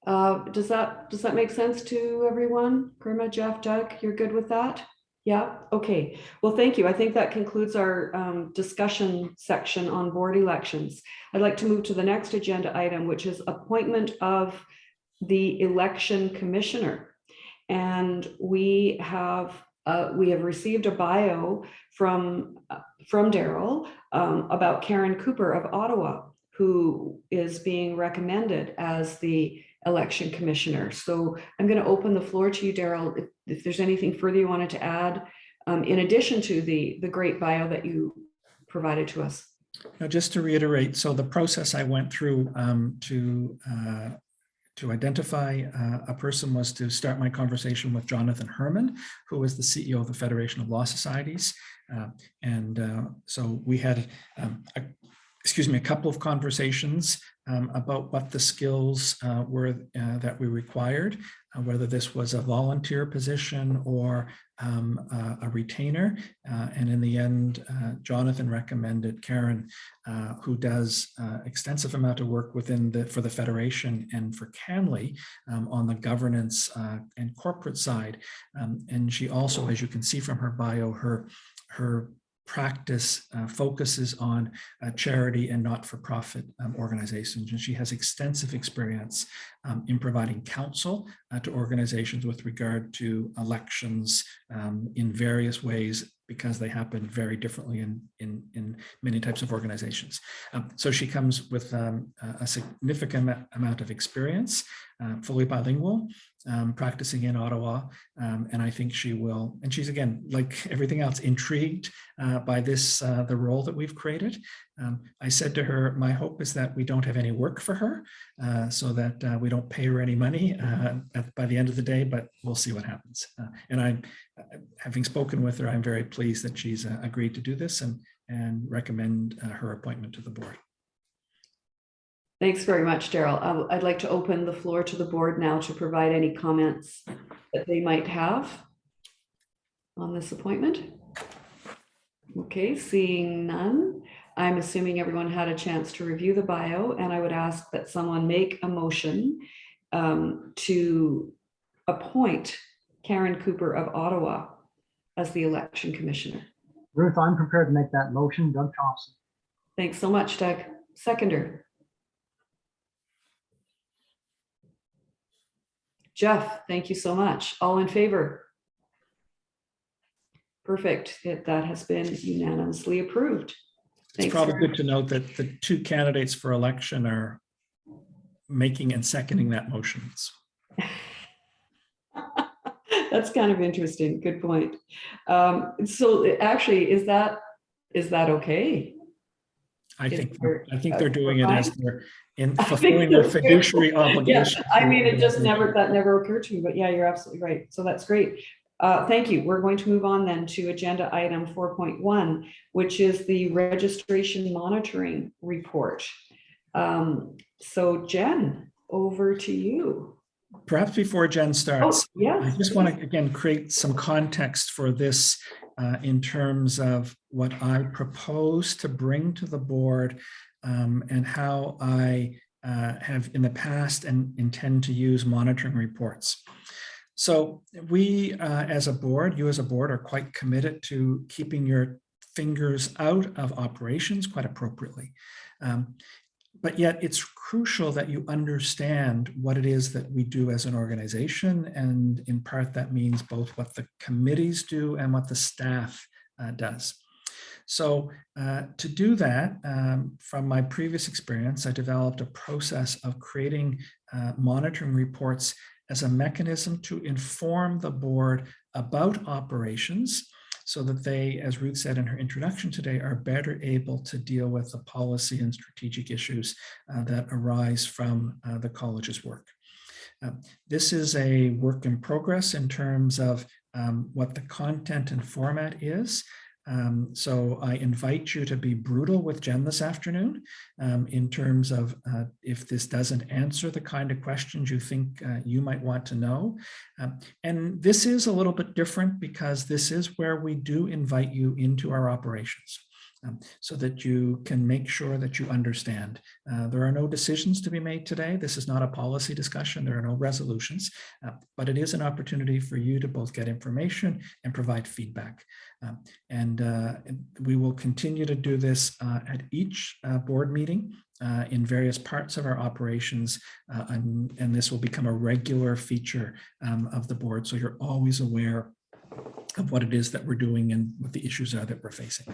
Does that make sense to everyone? Karma, Jeff, Doug, you're good with that? Yeah, okay. Well, thank you. I think that concludes our discussion section on board elections. I'd like to move to the next agenda item, which is appointment of the election commissioner. And we have received a bio from Daryl about Karen Cooper of Ottawa, who is being recommended as the election commissioner. So I'm going to open the floor to you, Daryl, if there's anything further you wanted to add, in addition to the great bio that you provided to us. Now, just to reiterate, so the process I went through to identify a person was to start my conversation with Jonathan Herman, who is the CEO of the Federation of Law Societies. So we had a couple of conversations about what the skills were that we required, whether this was a volunteer position or a retainer. And in the end, Jonathan recommended Karen, who does extensive amount of work for the Federation and for CANLI on the governance and corporate side. And she also, as you can see from her bio, her practice focuses on charity and not-for-profit organizations. And she has extensive experience in providing counsel to organizations with regard to elections in various ways, because they happen very differently in many types of organizations. So she comes with a significant amount of experience, fully bilingual, practicing in Ottawa. And I think she will, and she's, again, like everything else, intrigued by the role that we've created. I said to her, my hope is that we don't have any work for her, so that we don't pay her any money by the end of the day, but we'll see what happens. And having spoken with her, I'm very pleased that she's agreed to do this and recommend her appointment to the board. Thanks very much, Daryl. I'd like to open the floor to the board now to provide any comments that they might have on this appointment. Okay, seeing none, I'm assuming everyone had a chance to review the bio, and I would ask that someone make a motion to appoint Karen Cooper of Ottawa as the election commissioner. Ruth, I'm prepared to make that motion. Doug Thompson. Thanks so much, Doug. Seconder. Jeff, thank you so much. All in favor? Perfect. That has been unanimously approved. It's probably good to note that the two candidates for election are making and seconding that motion. That's kind of interesting. Good point. So actually, is that okay? I think they're doing it as they're fulfilling their their fiduciary obligation. Yeah, I mean, that never occurred to me, but yeah, you're absolutely right. So that's great. Thank you. We're going to move on then to agenda item 4.1, which is the registration monitoring report. So Jen, over to you. Perhaps before Jen starts, yes, I just want to again create some context for this in terms of what I propose to bring to the board and how I have in the past and intend to use monitoring reports. So we as a board, you as a board, are quite committed to keeping your fingers out of operations quite appropriately. But yet it's crucial that you understand what it is that we do as an organization. And in part, that means both what the committees do and what the staff does. So to do that, from my previous experience, I developed a process of creating monitoring reports as a mechanism to inform the board about operations so that they, as Ruth said in her introduction today, are better able to deal with the policy and strategic issues that arise from the college's work. This is a work in progress in terms of what the content and format is. So I invite you to be brutal with Jen this afternoon in terms of if this doesn't answer the kind of questions you think you might want to know. And this is a little bit different because this is where we do invite you into our operations. So that you can make sure that you understand. There are no decisions to be made today. This is not a policy discussion. There are no resolutions, but it is an opportunity for you to both get information and provide feedback. And we will continue to do this at each board meeting in various parts of our operations, and this will become a regular feature of the board. So you're always aware of what it is that we're doing and what the issues are that we're facing.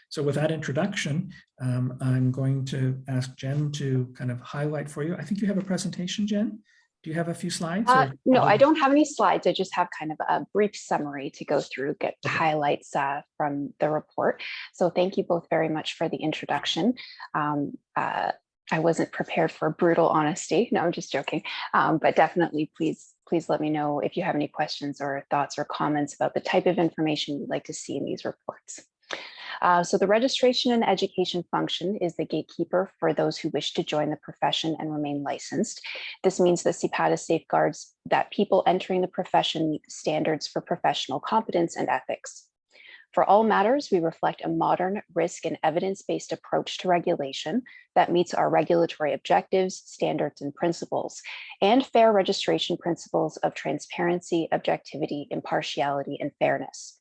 So with that introduction, I'm going to ask Jen to kind of highlight for you. I think you have a presentation, Jen. Do you have a few slides? No, I don't have any slides. I just have kind of a brief summary to go through, get highlights from the report. So thank you both very much for the introduction. I wasn't prepared for brutal honesty. No, I'm just joking. But definitely, please let me know if you have any questions or thoughts or comments about the type of information you'd like to see in these reports. So the registration and education function is the gatekeeper for those who wish to join the profession and remain licensed. This means that CPATA safeguards that people entering the profession meet the standards for professional competence and ethics. For all matters, we reflect a modern, risk and evidence-based approach to regulation that meets our regulatory objectives, standards, and principles, and fair registration principles of transparency, objectivity, impartiality, and fairness.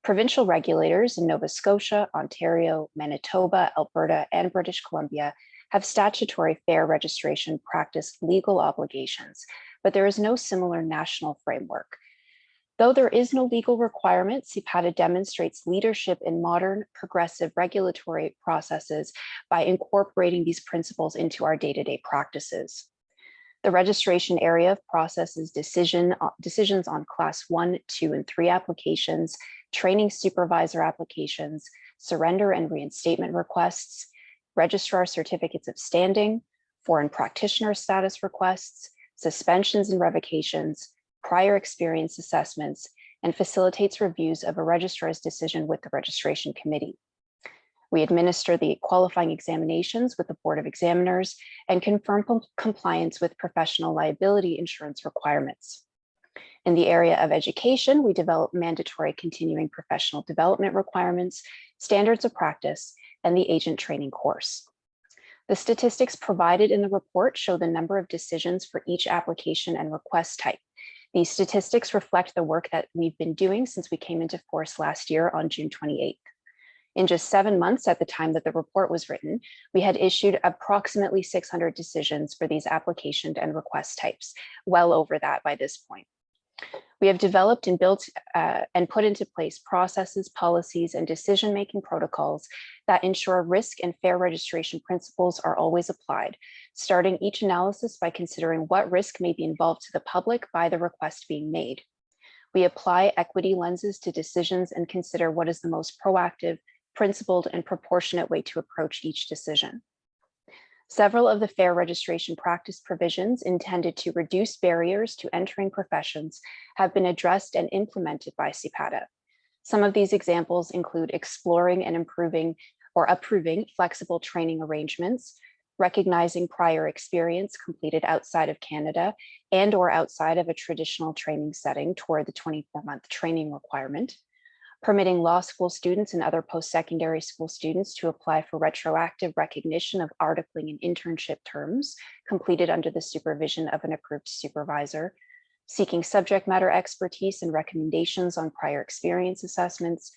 Provincial regulators in Nova Scotia, Ontario, Manitoba, Alberta, and British Columbia have statutory fair registration practice legal obligations, but there is no similar national framework. Though there is no legal requirement, CPATA demonstrates leadership in modern, progressive regulatory processes by incorporating these principles into our day-to-day practices. The registration area of processes decisions on Class 1, 2, and 3 applications, training supervisor applications, surrender and reinstatement requests, registrar certificates of standing, foreign practitioner status requests, suspensions and revocations, prior experience assessments, and facilitates reviews of a registrar's decision with the registration committee. We administer the qualifying examinations with the Board of Examiners and confirm compliance with professional liability insurance requirements. In the area of education, we develop mandatory continuing professional development requirements, standards of practice, and the agent training course. The statistics provided in the report show the number of decisions for each application and request type. These statistics reflect the work that we've been doing since we came into force last year on June 28th. In just 7 months at the time that the report was written, we had issued approximately 600 decisions for these application and request types, well over that by this point. We have developed and built and put into place processes, policies, and decision-making protocols that ensure risk and fair registration principles are always applied, starting each analysis by considering what risk may be involved to the public by the request being made. We apply equity lenses to decisions and consider what is the most proactive, principled, and proportionate way to approach each decision. Several of the fair registration practice provisions intended to reduce barriers to entering professions have been addressed and implemented by CPATA. Some of these examples include exploring and improving or approving flexible training arrangements, recognizing prior experience completed outside of Canada and or outside of a traditional training setting toward the 24-month training requirement, permitting law school students and other post-secondary school students to apply for retroactive recognition of articling and internship terms completed under the supervision of an approved supervisor, seeking subject matter expertise and recommendations on prior experience assessments,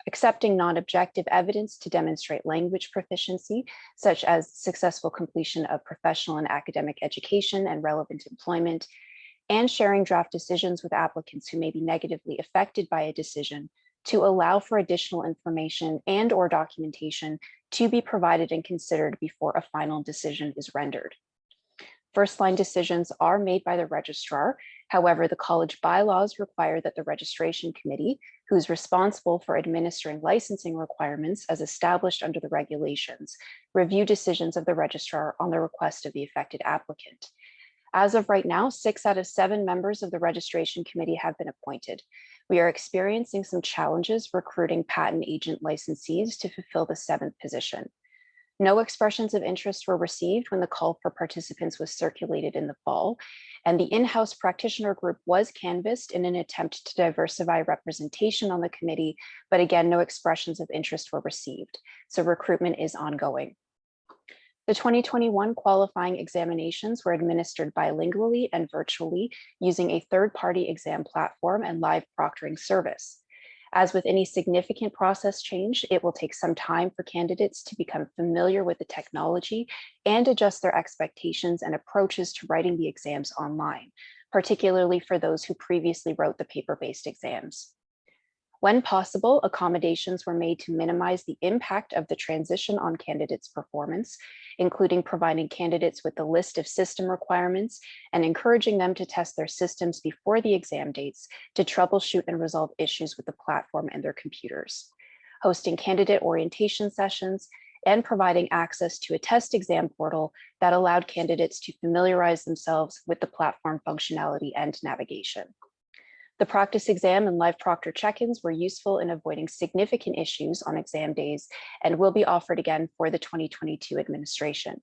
accepting non-objective evidence to demonstrate language proficiency, such as successful completion of professional and academic education and relevant employment, and sharing draft decisions with applicants who may be negatively affected by a decision to allow for additional information and or documentation to be provided and considered before a final decision is rendered. First line decisions are made by the registrar. However, the college bylaws require that the registration committee, who's responsible for administering licensing requirements as established under the regulations, review decisions of the registrar on the request of the affected applicant. As of right now, 6 out of 7 members of the registration committee have been appointed. We are experiencing some challenges recruiting patent agent licensees to fulfill the 7th position. No expressions of interest were received when the call for participants was circulated in the fall, and the in-house practitioner group was canvassed in an attempt to diversify representation on the committee, but again, no expressions of interest were received. So recruitment is ongoing. The 2021 qualifying examinations were administered bilingually and virtually using a third-party exam platform and live proctoring service. As with any significant process change, it will take some time for candidates to become familiar with the technology and adjust their expectations and approaches to writing the exams online, particularly for those who previously wrote the paper-based exams. When possible, accommodations were made to minimize the impact of the transition on candidates' performance, including providing candidates with a list of system requirements and encouraging them to test their systems before the exam dates to troubleshoot and resolve issues with the platform and their computers, hosting candidate orientation sessions, and providing access to a test exam portal that allowed candidates to familiarize themselves with the platform functionality and navigation. The practice exam and live proctor check-ins were useful in avoiding significant issues on exam days and will be offered again for the 2022 administration.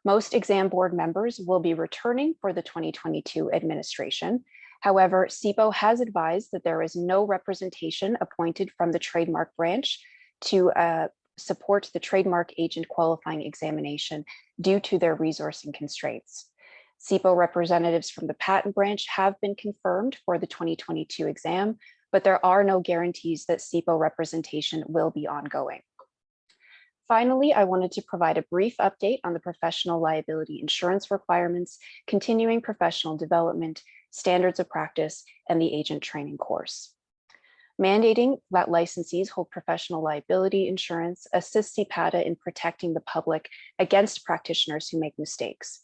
Most exam board members will be returning for the 2022 administration. However, CPO has advised that there is no representation appointed from the trademark branch to support the trademark agent qualifying examination due to their resourcing constraints. CPO representatives from the patent branch have been confirmed for the 2022 exam, but there are no guarantees that CPO representation will be ongoing. Finally, I wanted to provide a brief update on the professional liability insurance requirements, continuing professional development, standards of practice, and the agent training course. Mandating that licensees hold professional liability insurance assists CPATA in protecting the public against practitioners who make mistakes.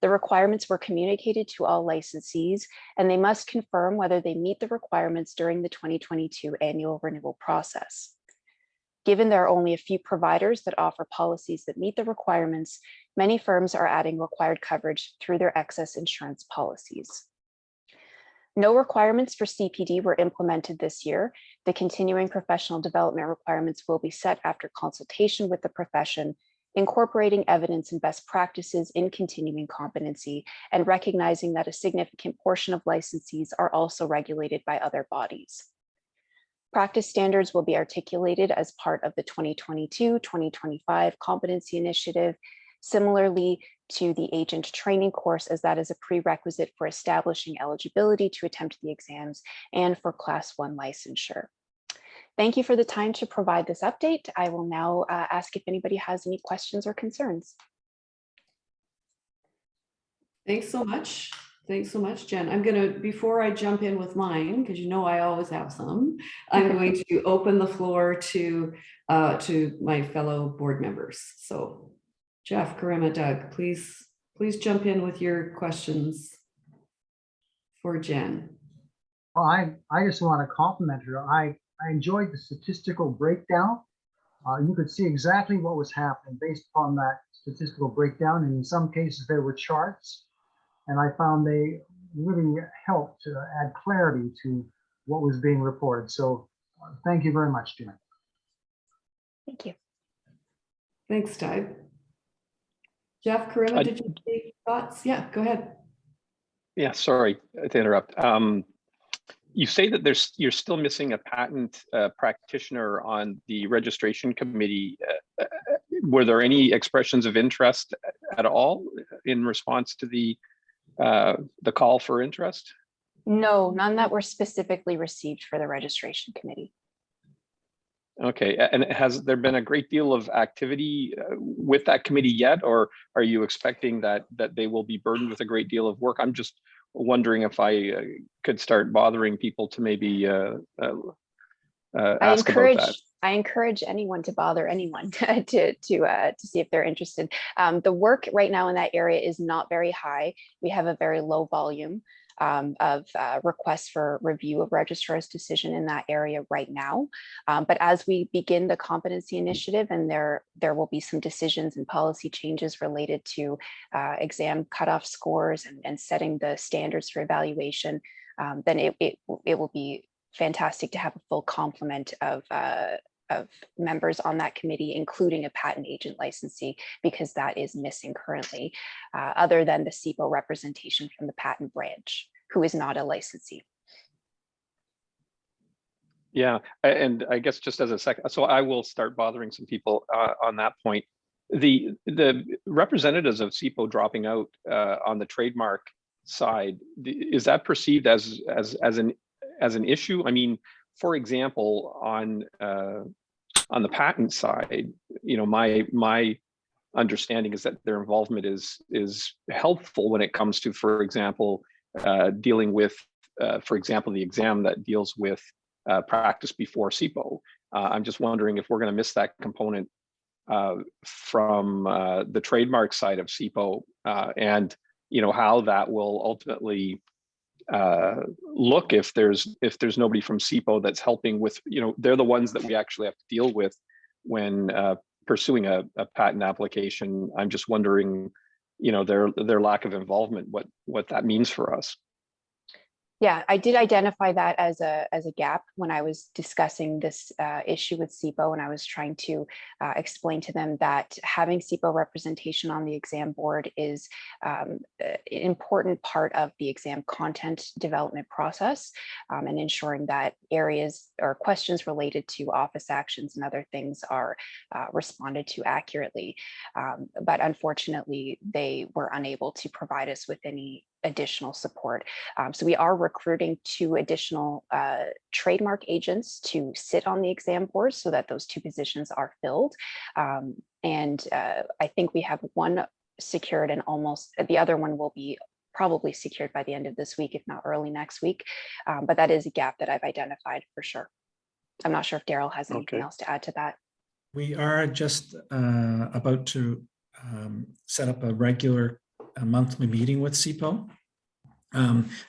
The requirements were communicated to all licensees, and they must confirm whether they meet the requirements during the 2022 annual renewal process. Given there are only a few providers that offer policies that meet the requirements, many firms are adding required coverage through their excess insurance policies. No requirements for CPD were implemented this year. The continuing professional development requirements will be set after consultation with the profession, incorporating evidence and best practices in continuing competency and recognizing that a significant portion of licensees are also regulated by other bodies. Practice standards will be articulated as part of the 2022-2025 competency initiative, similarly to the agent training course, as that is a prerequisite for establishing eligibility to attempt the exams and for Class 1 licensure. Thank you for the time to provide this update. I will now ask if anybody has any questions or concerns. Thanks so much. Thanks so much, Jen. I'm going to, before I jump in with mine, because you know I always have some, I'm going to open the floor to my fellow board members. So Jeff, Karima, Doug, please jump in with your questions for Jen. Well, I just want to compliment her. I enjoyed the statistical breakdown. You could see exactly what was happening based upon that statistical breakdown. And in some cases, there were charts. And I found they really helped to add clarity to what was being reported. So thank you very much, Jen. Thank you. Thanks, Doug. Jeff, Karima, did you have any thoughts? Yeah, go ahead. Yeah, sorry to interrupt. You say that you're still missing a patent practitioner on the registration committee. Were there any expressions of interest at all in response to the call for interest? No, none that were specifically received for the registration committee. Okay, and has there been a great deal of activity with that committee yet, or are you expecting that they will be burdened with a great deal of work? I'm just wondering if I could start bothering people to maybe ask about that. I encourage anyone to bother anyone to see if they're interested. The work right now in that area is not very high. We have a very low volume. of requests for review of registrar's decision in that area right now. But as we begin the competency initiative, and there will be some decisions and policy changes related to exam cutoff scores and setting the standards for evaluation, then it will be fantastic to have a full complement of members on that committee, including a patent agent licensee, because that is missing currently, other than the CPO representation from the patent branch, who is not a licensee. Yeah, and I guess just as a second, so I will start bothering some people on that point. The representatives of CPO dropping out on the trademark side, is that perceived as an issue? I mean, for example, on the patent side, you know, my understanding is that their involvement is helpful when it comes to, for example, dealing with, for example, the exam that deals with practice before CPO. I'm just wondering if we're going to miss that component from the trademark side of CPO, and you know how that will ultimately look if there's nobody from CPO that's helping with, you know, they're the ones that we actually have to deal with when pursuing a patent application. I'm just wondering, you know, their lack of involvement, what that means for us. Yeah, I did identify that as a gap when I was discussing this issue with CPO, and I was trying to explain to them that having CPO representation on the exam board is an important part of the exam content development process, and ensuring that areas or questions related to office actions and other things are responded to accurately. But unfortunately, they were unable to provide us with any additional support. So we are recruiting 2 additional trademark agents to sit on the exam board so that those 2 positions are filled. And I think we have one secured, and almost the other one will be probably secured by the end of this week, if not early next week. But that is a gap that I've identified for sure. I'm not sure if Daryl has anything else to add to that. We are just about to set up a regular monthly meeting with CPO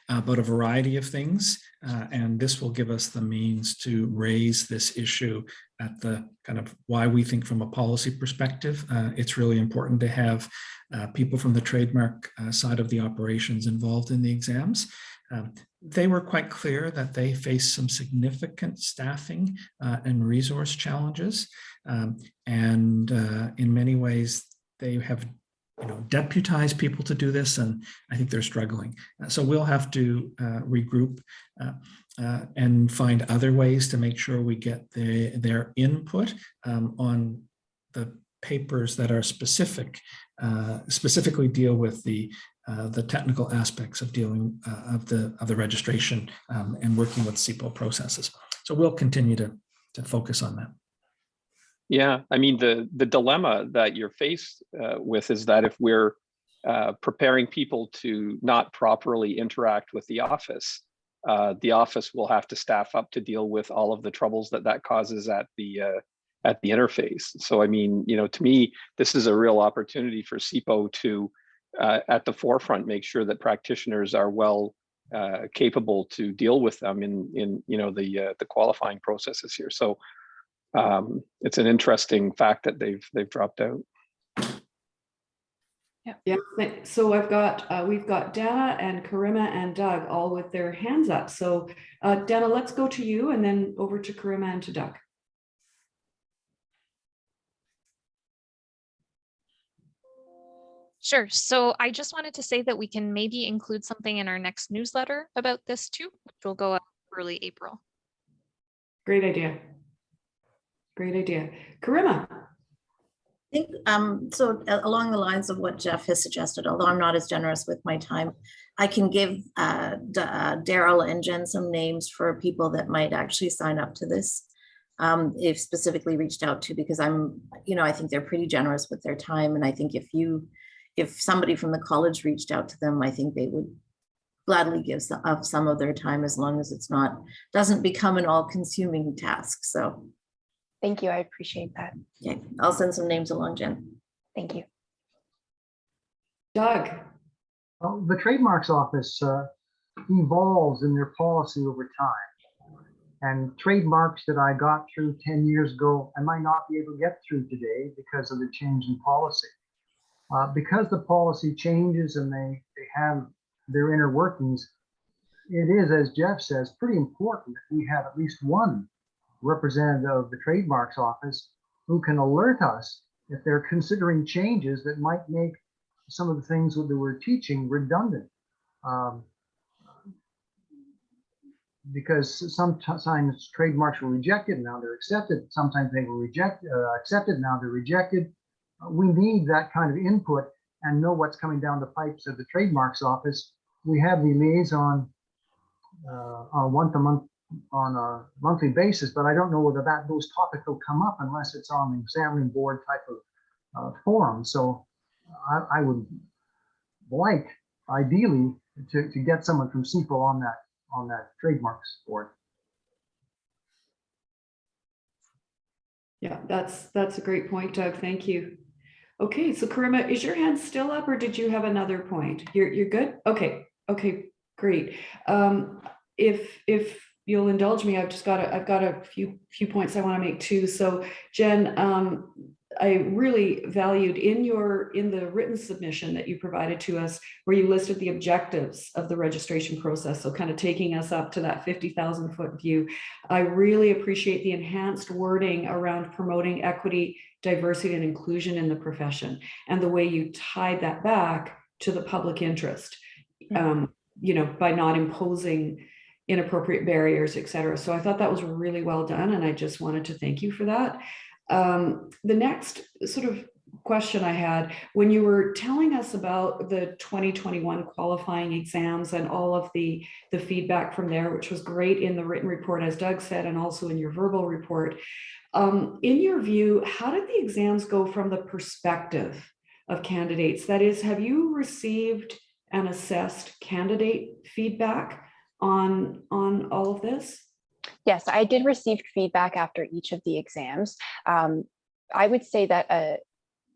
about a variety of things, and this will give us the means to raise this issue at the kind of why we think from a policy perspective it's really important to have people from the trademark side of the operations involved in the exams. They were quite clear that they face some significant staffing and resource challenges, and in many ways they have deputize people to do this, and I think they're struggling. So we'll have to regroup and find other ways to make sure we get their input on the papers that are specifically deal with the technical aspects of dealing of the registration and working with CPO processes. So we'll continue to focus on that. Yeah, I mean, the dilemma that you're faced with is that if we're preparing people to not properly interact with the office will have to staff up to deal with all of the troubles that causes at the interface. So, I mean, you know, to me, this is a real opportunity for CPO to, at the forefront, make sure that practitioners are well capable to deal with them in you know the qualifying processes here. So. It's an interesting fact that they've dropped out. Yeah. So we've got Dana and Karima and Doug all with their hands up. So Dana, let's go to you, and then over to Karima and to Doug. Sure. So I just wanted to say that we can maybe include something in our next newsletter about this too, which will go up early April. Great idea. Great idea. Karima. I think so along the lines of what Jeff has suggested, although I'm not as generous with my time, I can give Daryl and Jen some names for people that might actually sign up to this. If specifically reached out to, because I think they're pretty generous with their time. And I think if somebody from the college reached out to them, I think they would gladly give up some of their time, as long as doesn't become an all-consuming task. So. Thank you. I appreciate that. Okay, I'll send some names along, Jen. Thank you. Doug. Well, the trademarks office evolves in their policy over time. And trademarks that I got through 10 years ago, I might not be able to get through today because of the change in policy. Because the policy changes and they have their inner workings, it is, as Jeff says, pretty important that we have at least one representative of the trademarks office who can alert us if they're considering changes that might make some of the things that we're teaching redundant. Because sometimes trademarks were rejected, now they're accepted. Sometimes they were accepted, now they're rejected. We need that kind of input and know what's coming down the pipes of the trademarks office. We have the liaison on a monthly basis, but I don't know whether those topics will come up unless it's on the examining board type of forum. So I would like, ideally, to get someone from CPO on that trademarks board. Yeah, that's a great point, Doug. Thank you. Okay, so Karima, is your hand still up, or did you have another point? You're good? Okay, great. If you'll indulge me, I've got a few points I want to make too. So Jen, I really valued in the written submission that you provided to us, where you listed the objectives of the registration process. So kind of taking us up to that 50,000 foot view. I really appreciate the enhanced wording around promoting equity, diversity, and inclusion in the profession, and the way you tied that back to the public interest, by not imposing inappropriate barriers, et cetera. So I thought that was really well done, and I just wanted to thank you for that. The next sort of question I had, when you were telling us about the 2021 qualifying exams and all of the feedback from there, which was great in the written report, as Doug said, and also in your verbal report, in your view, how did the exams go from the perspective of candidates? That is, have you received and assessed candidate feedback on all of this? Yes, I did receive feedback after each of the exams. I would say that a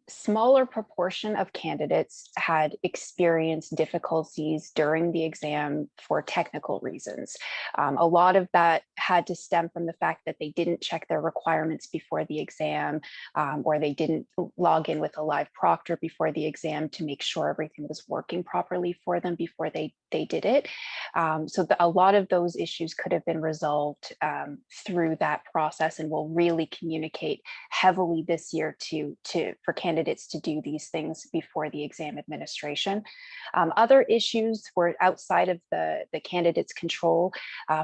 smaller proportion of candidates had experienced difficulties during the exam for technical reasons. A lot of that had to stem from the fact that they didn't check their requirements before the exam, or they didn't log in with a live proctor before the exam to make sure everything was working properly for them before they did it. So a lot of those issues could have been resolved through that process, and will really communicate heavily this year for candidates to do these things before the exam administration. Other issues were outside of the candidate's control.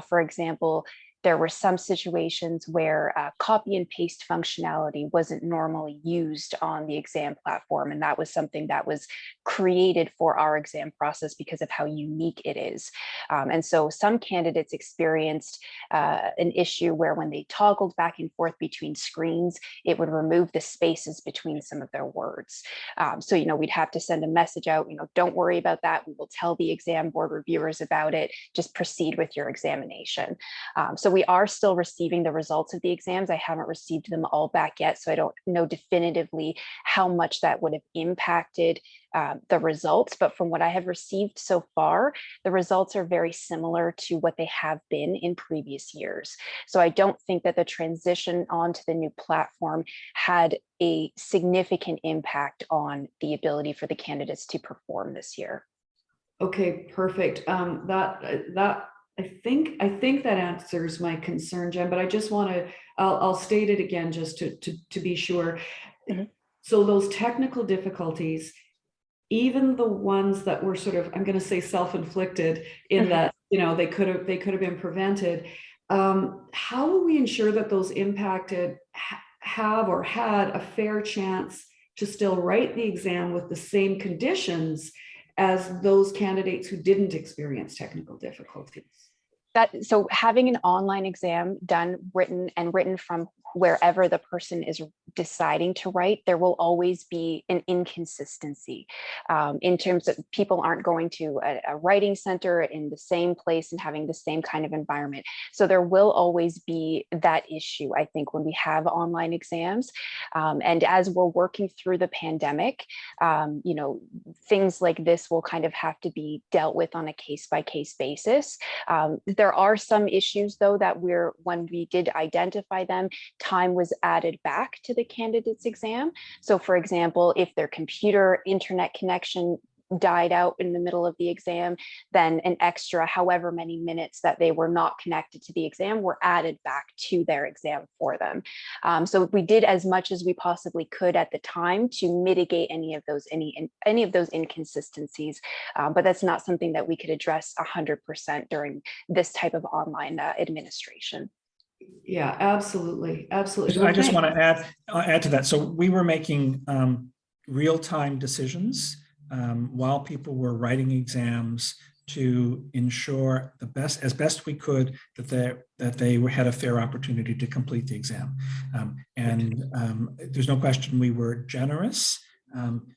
For example, there were some situations where copy and paste functionality wasn't normally used on the exam platform. And that was something that was created for our exam process because of how unique it is. And so some candidates experienced an issue where when they toggled back and forth between screens, it would remove the spaces between some of their words. So, we'd have to send a message out, don't worry about that. We will tell the exam board reviewers about it. Just proceed with your examination. So we are still receiving the results of the exams. I haven't received them all back yet, so I don't know definitively how much that would have impacted the results. But from what I have received so far, the results are very similar to what they have been in previous years. So I don't think that the transition onto the new platform had a significant impact on the ability for the candidates to perform this year. Okay, perfect. I think that answers my concern, Jen, but I just want to, I'll state it again just to be sure. Mm-hmm. So those technical difficulties, even the ones that were sort of, I'm going to say self-inflicted in that, they could have been prevented. How will we ensure that those impacted have or had a fair chance to still write the exam with the same conditions as those candidates who didn't experience technical difficulties? So having an online exam done, written from wherever the person is deciding to write, there will always be an inconsistency in terms of people aren't going to a writing center in the same place and having the same kind of environment. So there will always be that issue, I think, when we have online exams. And as we're working through the pandemic, you know, things like this will kind of have to be dealt with on a case-by-case basis. There are some issues, though, that when we did identify them, time was added back to the candidate's exam. So for example, if their computer internet connection died out in the middle of the exam, then an extra however many minutes that they were not connected to the exam were added back to their exam for them. So we did as much as we possibly could at the time to mitigate any of those inconsistencies, but that's not something that we could address 100% during this type of online administration. Yeah, absolutely. Absolutely. I just want to add to that. So we were making real-time decisions while people were writing exams to ensure as best we could that they had a fair opportunity to complete the exam. There's no question we were generous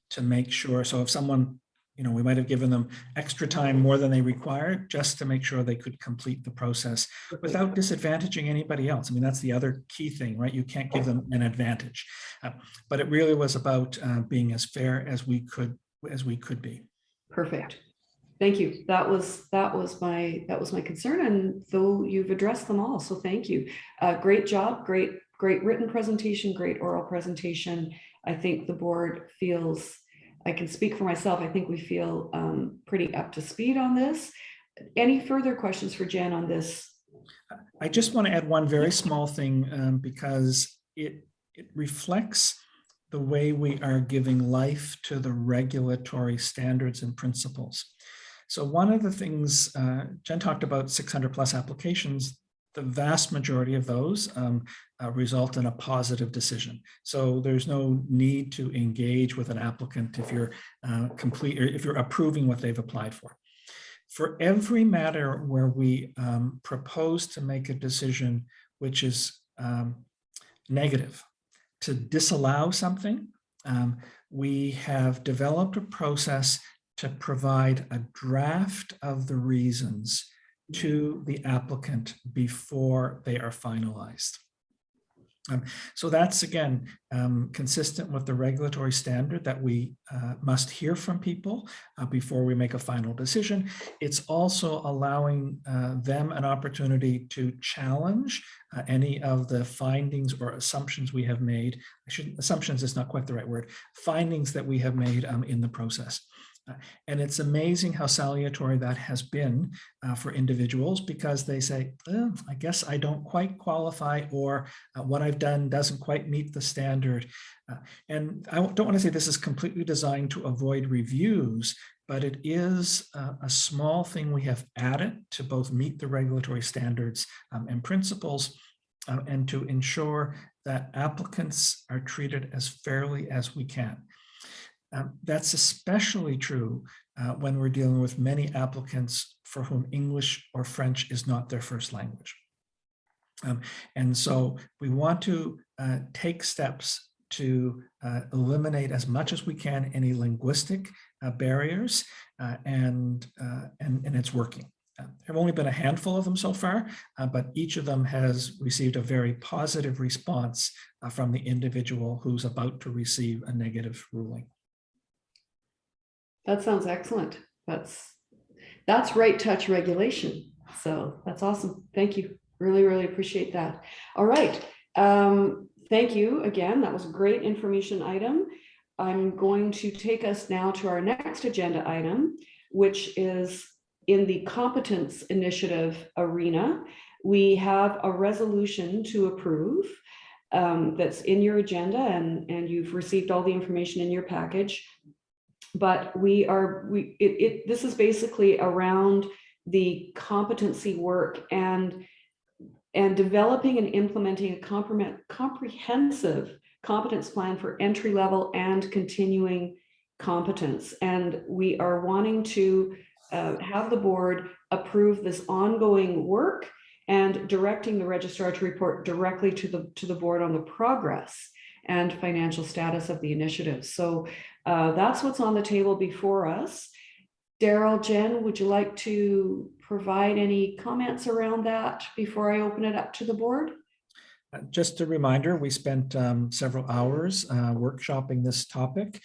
to make sure. So if someone, you know, we might have given them extra time more than they required just to make sure they could complete the process without disadvantaging anybody else. I mean, that's the other key thing, right? You can't give them an advantage, but it really was about being as fair as we could be. Perfect. Thank you. That was my concern, and though you've addressed them all, so thank you. Great job. Great written presentation. Great oral presentation. I think the board feels, I can speak for myself, I think we feel pretty up to speed on this. Any further questions for Jen on this? I just want to add one very small thing because it reflects the way we are giving life to the regulatory standards and principles. So one of the things, Jen talked about 600 plus applications, the vast majority of those result in a positive decision. So there's no need to engage with an applicant if you're if you're approving what they've applied for. For every matter where we propose to make a decision which is negative, to disallow something, we have developed a process to provide a draft of the reasons to the applicant before they are finalized. So that's, again, consistent with the regulatory standard that we must hear from people before we make a final decision. It's also allowing them an opportunity to challenge any of the findings or assumptions we have made. Assumptions is not quite the right word. Findings that we have made in the process. And it's amazing how salutary that has been for individuals, because they say, oh, I guess I don't quite qualify, or what I've done doesn't quite meet the standard. And I don't want to say this is completely designed to avoid reviews, but it is a small thing we have added to both meet the regulatory standards and principles, and to ensure that applicants are treated as fairly as we can. That's especially true when we're dealing with many applicants for whom English or French is not their first language. And so we want to take steps to eliminate as much as we can any linguistic barriers, and it's working. There have only been a handful of them so far, but each of them has received a very positive response from the individual who's about to receive a negative ruling. That sounds excellent. That's right touch regulation. So that's awesome. Thank you. Really, really appreciate that. All right. Thank you again. That was a great information item. I'm going to take us now to our next agenda item, which is in the competence initiative arena. We have a resolution to approve that's in your agenda, and you've received all the information in your package. But this is basically around the competency work and developing and implementing a comprehensive competence plan for entry level and continuing competence. And we are wanting to have the board approve this ongoing work and directing the registrar to report directly to the board on the progress and financial status of the initiative. So that's what's on the table before us. Daryl, Jen, would you like to provide any comments around that before I open it up to the board? Just a reminder, we spent several hours workshopping this topic.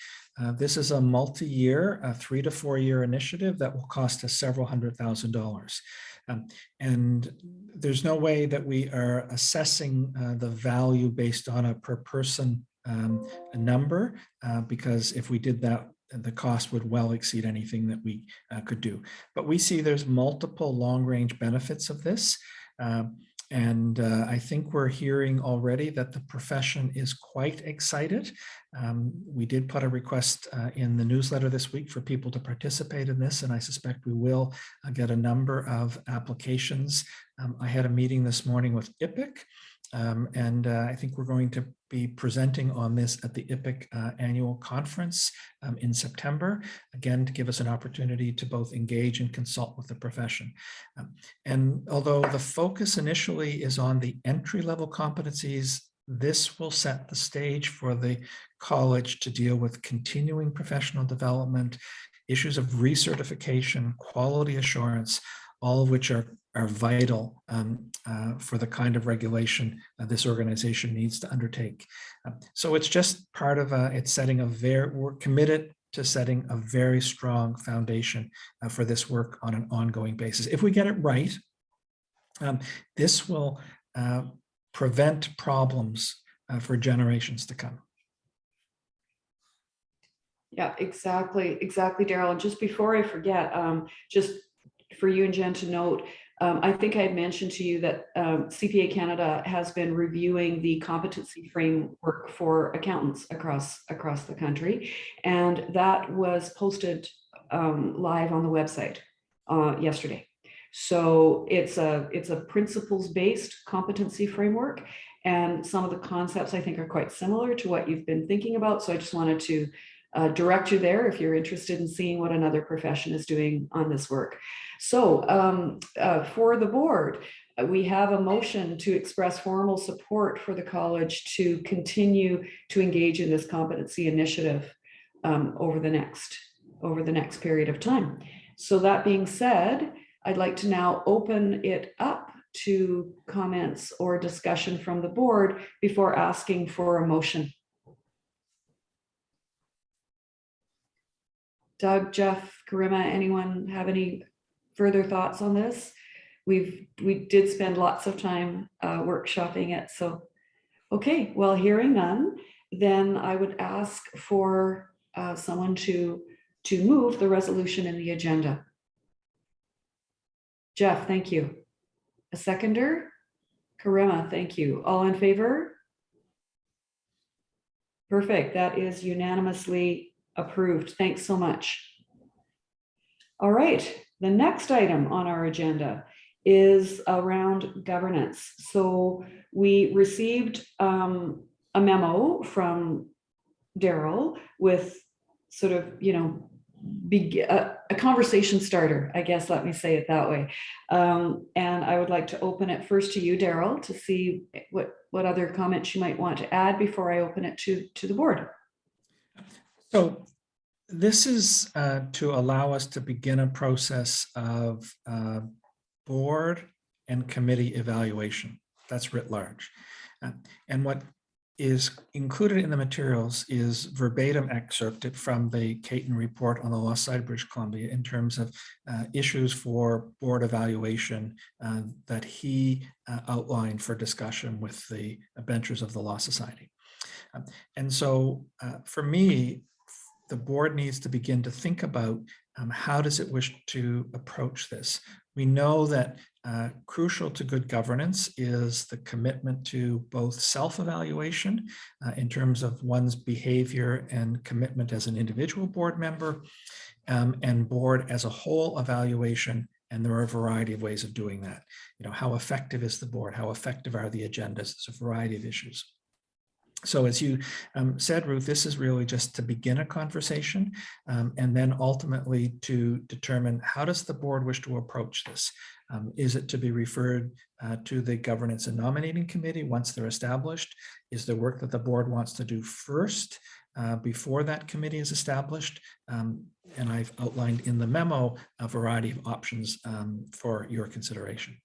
This is a multi-year, 3 to 4 year initiative that will cost us several $100,000. And there's no way that we are assessing the value based on a per person number, because if we did that, the cost would well exceed anything that we could do. But we see there's multiple long-range benefits of this. And I think we're hearing already that the profession is quite excited. We did put a request in the newsletter this week for people to participate in this, and I suspect we will get a number of applications. I had a meeting this morning with IPIC, and I think we're going to be presenting on this at the IPIC annual conference in September, again, to give us an opportunity to both engage and consult with the profession. And although the focus initially is on the entry-level competencies, this will set the stage for the college to deal with continuing professional development, issues of recertification, quality assurance, all of which are vital for the kind of regulation this organization needs to undertake. So it's just part of we're committed to setting a very strong foundation for this work on an ongoing basis. If we get it right, this will prevent problems for generations to come. Yeah, exactly, Daryl. And just before I forget, just for you and Jen to note, I think I had mentioned to you that CPA Canada has been reviewing the competency framework for accountants across the country, and that was posted live on the website yesterday. So it's a principles-based competency framework, and some of the concepts I think are quite similar to what you've been thinking about. So I just wanted to direct you there if you're interested in seeing what another profession is doing on this work. So for the board, we have a motion to express formal support for the college to continue to engage in this competency initiative over the next period of time. So that being said, I'd like to now open it up to comments or discussion from the board before asking for a motion. Doug, Jeff, Karima, anyone have any further thoughts on this? We did spend lots of time workshopping it. So, okay, well, hearing none, then I would ask for someone to move the resolution in the agenda. Jeff, thank you. A seconder? Karima, thank you. All in favor? Perfect, that is unanimously approved. Thanks so much. All right, the next item on our agenda is around governance. So we received a memo from Daryl with sort of, a conversation starter, I guess, let me say it that way. And I would like to open it first to you, Daryl, to see what other comments you might want to add before I open it to the board. So this is to allow us to begin a process of board and committee evaluation. That's writ large. And what is included in the materials is verbatim excerpted from the Caton report on the lost side of British Columbia in terms of issues for board evaluation that he outlined for discussion with the benchers of the Law Society. And so for me, the board needs to begin to think about how does it wish to approach this. We know that crucial to good governance is the commitment to both self-evaluation in terms of one's behavior and commitment as an individual board member, and board as a whole evaluation. And there are a variety of ways of doing that. How effective is the board? How effective are the agendas? There's a variety of issues. So as you said, Ruth, this is really just to begin a conversation and then ultimately to determine how does the board wish to approach this? Is it to be referred to the Governance and Nominating Committee once they're established? Is there work that the board wants to do first before that committee is established? And I've outlined in the memo a variety of options for your consideration.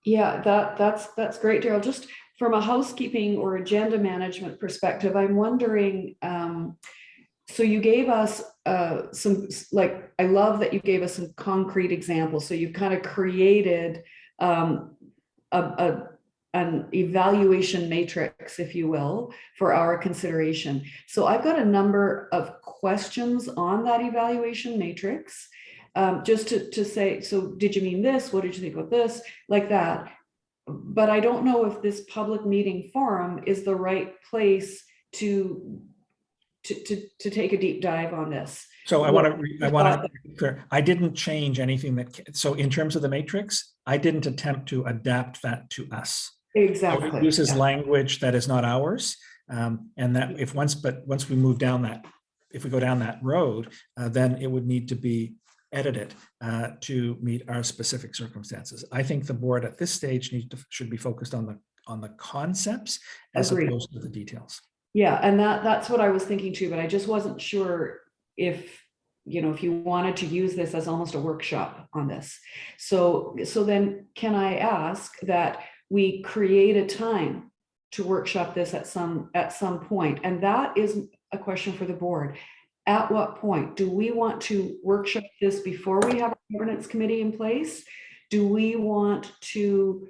Yeah, that's great, Daryl. Just from a housekeeping or agenda management perspective, I'm wondering, so you gave us some, like, I love that you gave us some concrete examples. So you kind of created an evaluation matrix, if you will, for our consideration. So I've got a number of questions on that evaluation matrix. Just to say, so did you mean this? What did you think about this? Like that. But I don't know if this public meeting forum is the right place to take a deep dive on this. So I want to be clear. I didn't change anything that, so in terms of the matrix, I didn't attempt to adapt that to us. Exactly. So it uses language that is not ours. And that if once we move down that, if we go down that road, then it would need to be edited to meet our specific circumstances. I think the board at this stage should be focused on the concepts as Agreed. opposed to the details. Yeah, and that's what I was thinking too, but I just wasn't sure if, you know, if you wanted to use this as almost a workshop on this. So then can I ask that we create a time to workshop this at some point? And that is a question for the board. At what point do we want to workshop this before we have a governance committee in place? Do we want to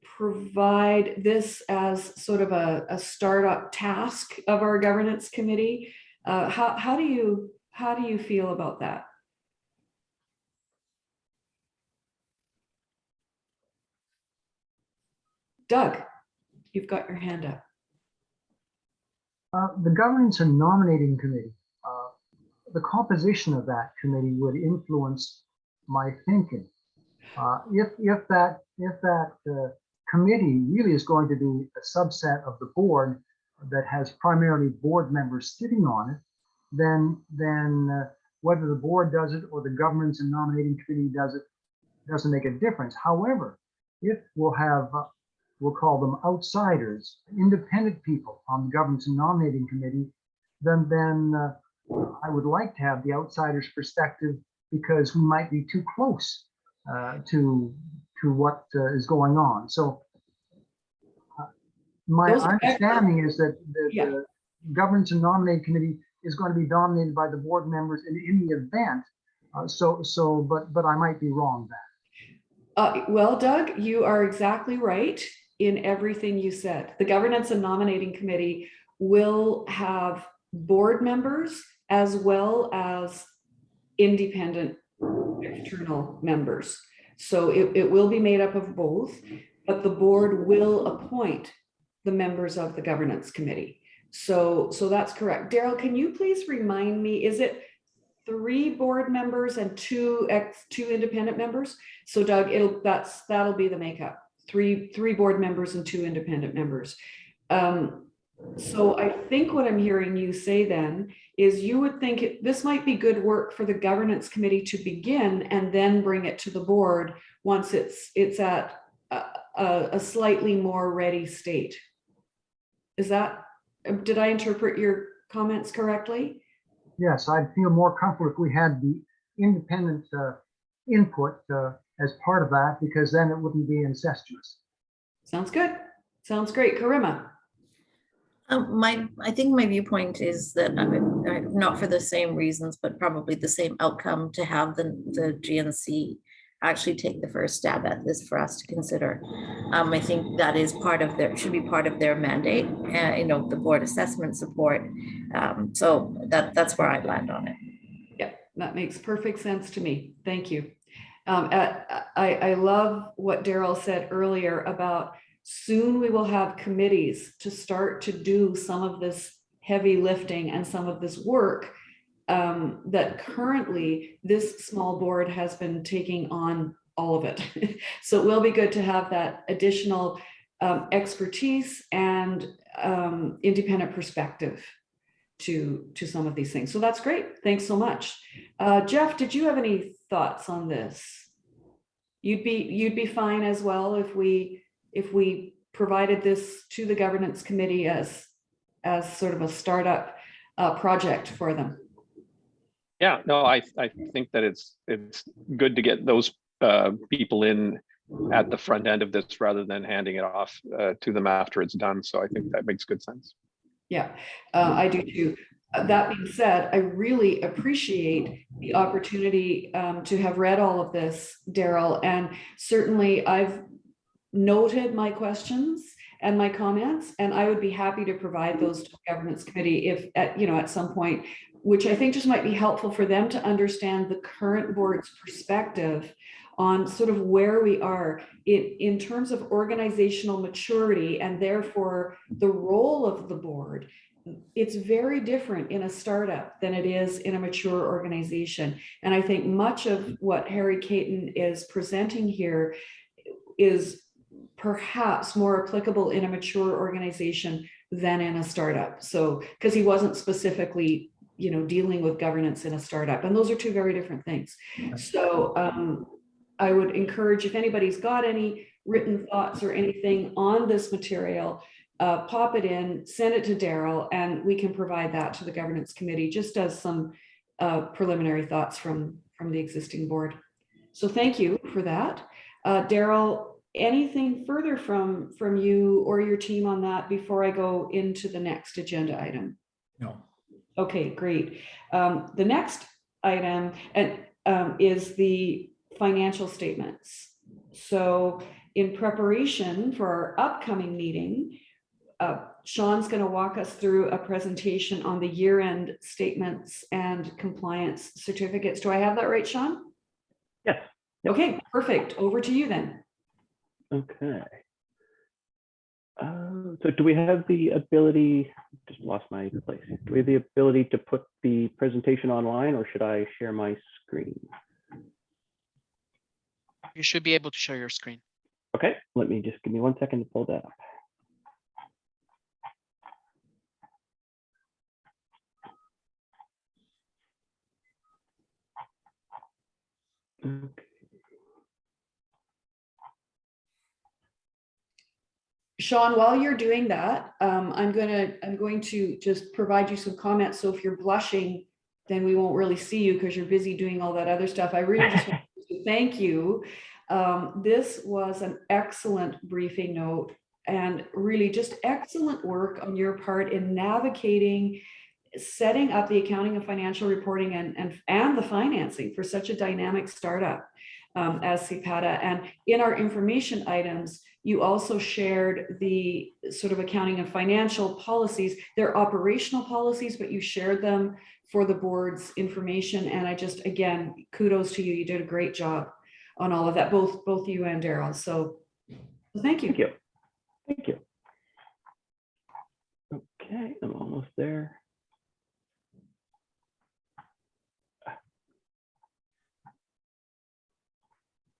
provide this as sort of a startup task of our governance committee? How do you feel about that? Doug, you've got your hand up. The Governance and Nominating Committee, the composition of that committee would influence my thinking. If that committee really is going to be a subset of the board that has primarily board members sitting on it, then whether the board does it or the Governance and Nominating Committee does it doesn't make a difference. However, if we'll have, we'll call them outsiders, independent people on the Governance and Nominating Committee, then I would like to have the outsider's perspective, because we might be too close to what is going on. So my understanding is that the Governance and Nominating Committee is going to be dominated by the board members in any event. But I might be wrong there. Well, Doug, you are exactly right in everything you said. The Governance and Nominating Committee will have board members as well as independent external members. So it will be made up of both, but the board will appoint the members of the governance committee. So that's correct. Daryl, can you please remind me, is it 3 board members and 2 independent members? So Doug, that'll be the makeup. 3 board members and 2 independent members. So I think what I'm hearing you say then is you would think this might be good work for the governance committee to begin and then bring it to the board once it's at a slightly more ready state. Is that, did I interpret your comments correctly? Yes, I'd feel more comfortable if we had the independent input as part of that, because then it wouldn't be incestuous. Sounds good. Sounds great. Karima. I think my viewpoint is that not for the same reasons, but probably the same outcome, to have the GNC actually take the first stab at this for us to consider. I think that is should be part of their mandate, you know, the board assessment support. So that's where I land on it. Yeah, that makes perfect sense to me. Thank you. I love what Daryl said earlier about soon we will have committees to start to do some of this heavy lifting and some of this work that currently this small board has been taking on all of it. So it will be good to have that additional expertise and independent perspective to some of these things. So that's great. Thanks so much. Jeff, did you have any thoughts on this? You'd be fine as well if we provided this to the governance committee as sort of a startup project for them. Yeah, no, I think that it's good to get those people in at the front end of this rather than handing it off to them after it's done. So I think that makes good sense. Yeah, I do too. That being said, I really appreciate the opportunity to have read all of this, Daryl, and certainly I've noted my questions and my comments, and I would be happy to provide those to the governance committee if at some point, which I think just might be helpful for them to understand the current board's perspective on sort of where we are in terms of organizational maturity and therefore the role of the board. It's very different in a startup than it is in a mature organization. And I think much of what Harry Caton is presenting here is perhaps more applicable in a mature organization than in a startup. So, because he wasn't specifically, dealing with governance in a startup, and those are two very different things. So I would encourage, if anybody's got any written thoughts or anything on this material, pop it in, send it to Daryl, and we can provide that to the governance committee just as some preliminary thoughts from the existing board. So thank you for that. Daryl, anything further from you or your team on that before I go into the next agenda item? No. Okay, great. The next item is the financial statements. So in preparation for our upcoming meeting, Sean's going to walk us through a presentation on the year-end statements and compliance certificates. Do I have that right, Sean? Yes. Yep. Okay, perfect. Over to you then. Okay. So do we have the ability, just lost my place. Do we have the ability to put the presentation online, or should I share my screen? You should be able to share your screen. Okay, let me just give me 1 second to pull that up. Okay. Sean, while you're doing that, I'm going to just provide you some comments. So if you're blushing, then we won't really see you because you're busy doing all that other stuff. I really just want to thank you. This was an excellent briefing note and really just excellent work on your part in navigating, setting up the accounting and financial reporting and the financing for such a dynamic startup as CPATA. And in our information items, you also shared the sort of accounting and financial policies. They're operational policies, but you shared them for the board's information. And I just, again, kudos to you. You did a great job on all of that, both you and Daryl. So thank you. Thank you. Thank you. Okay, I'm almost there.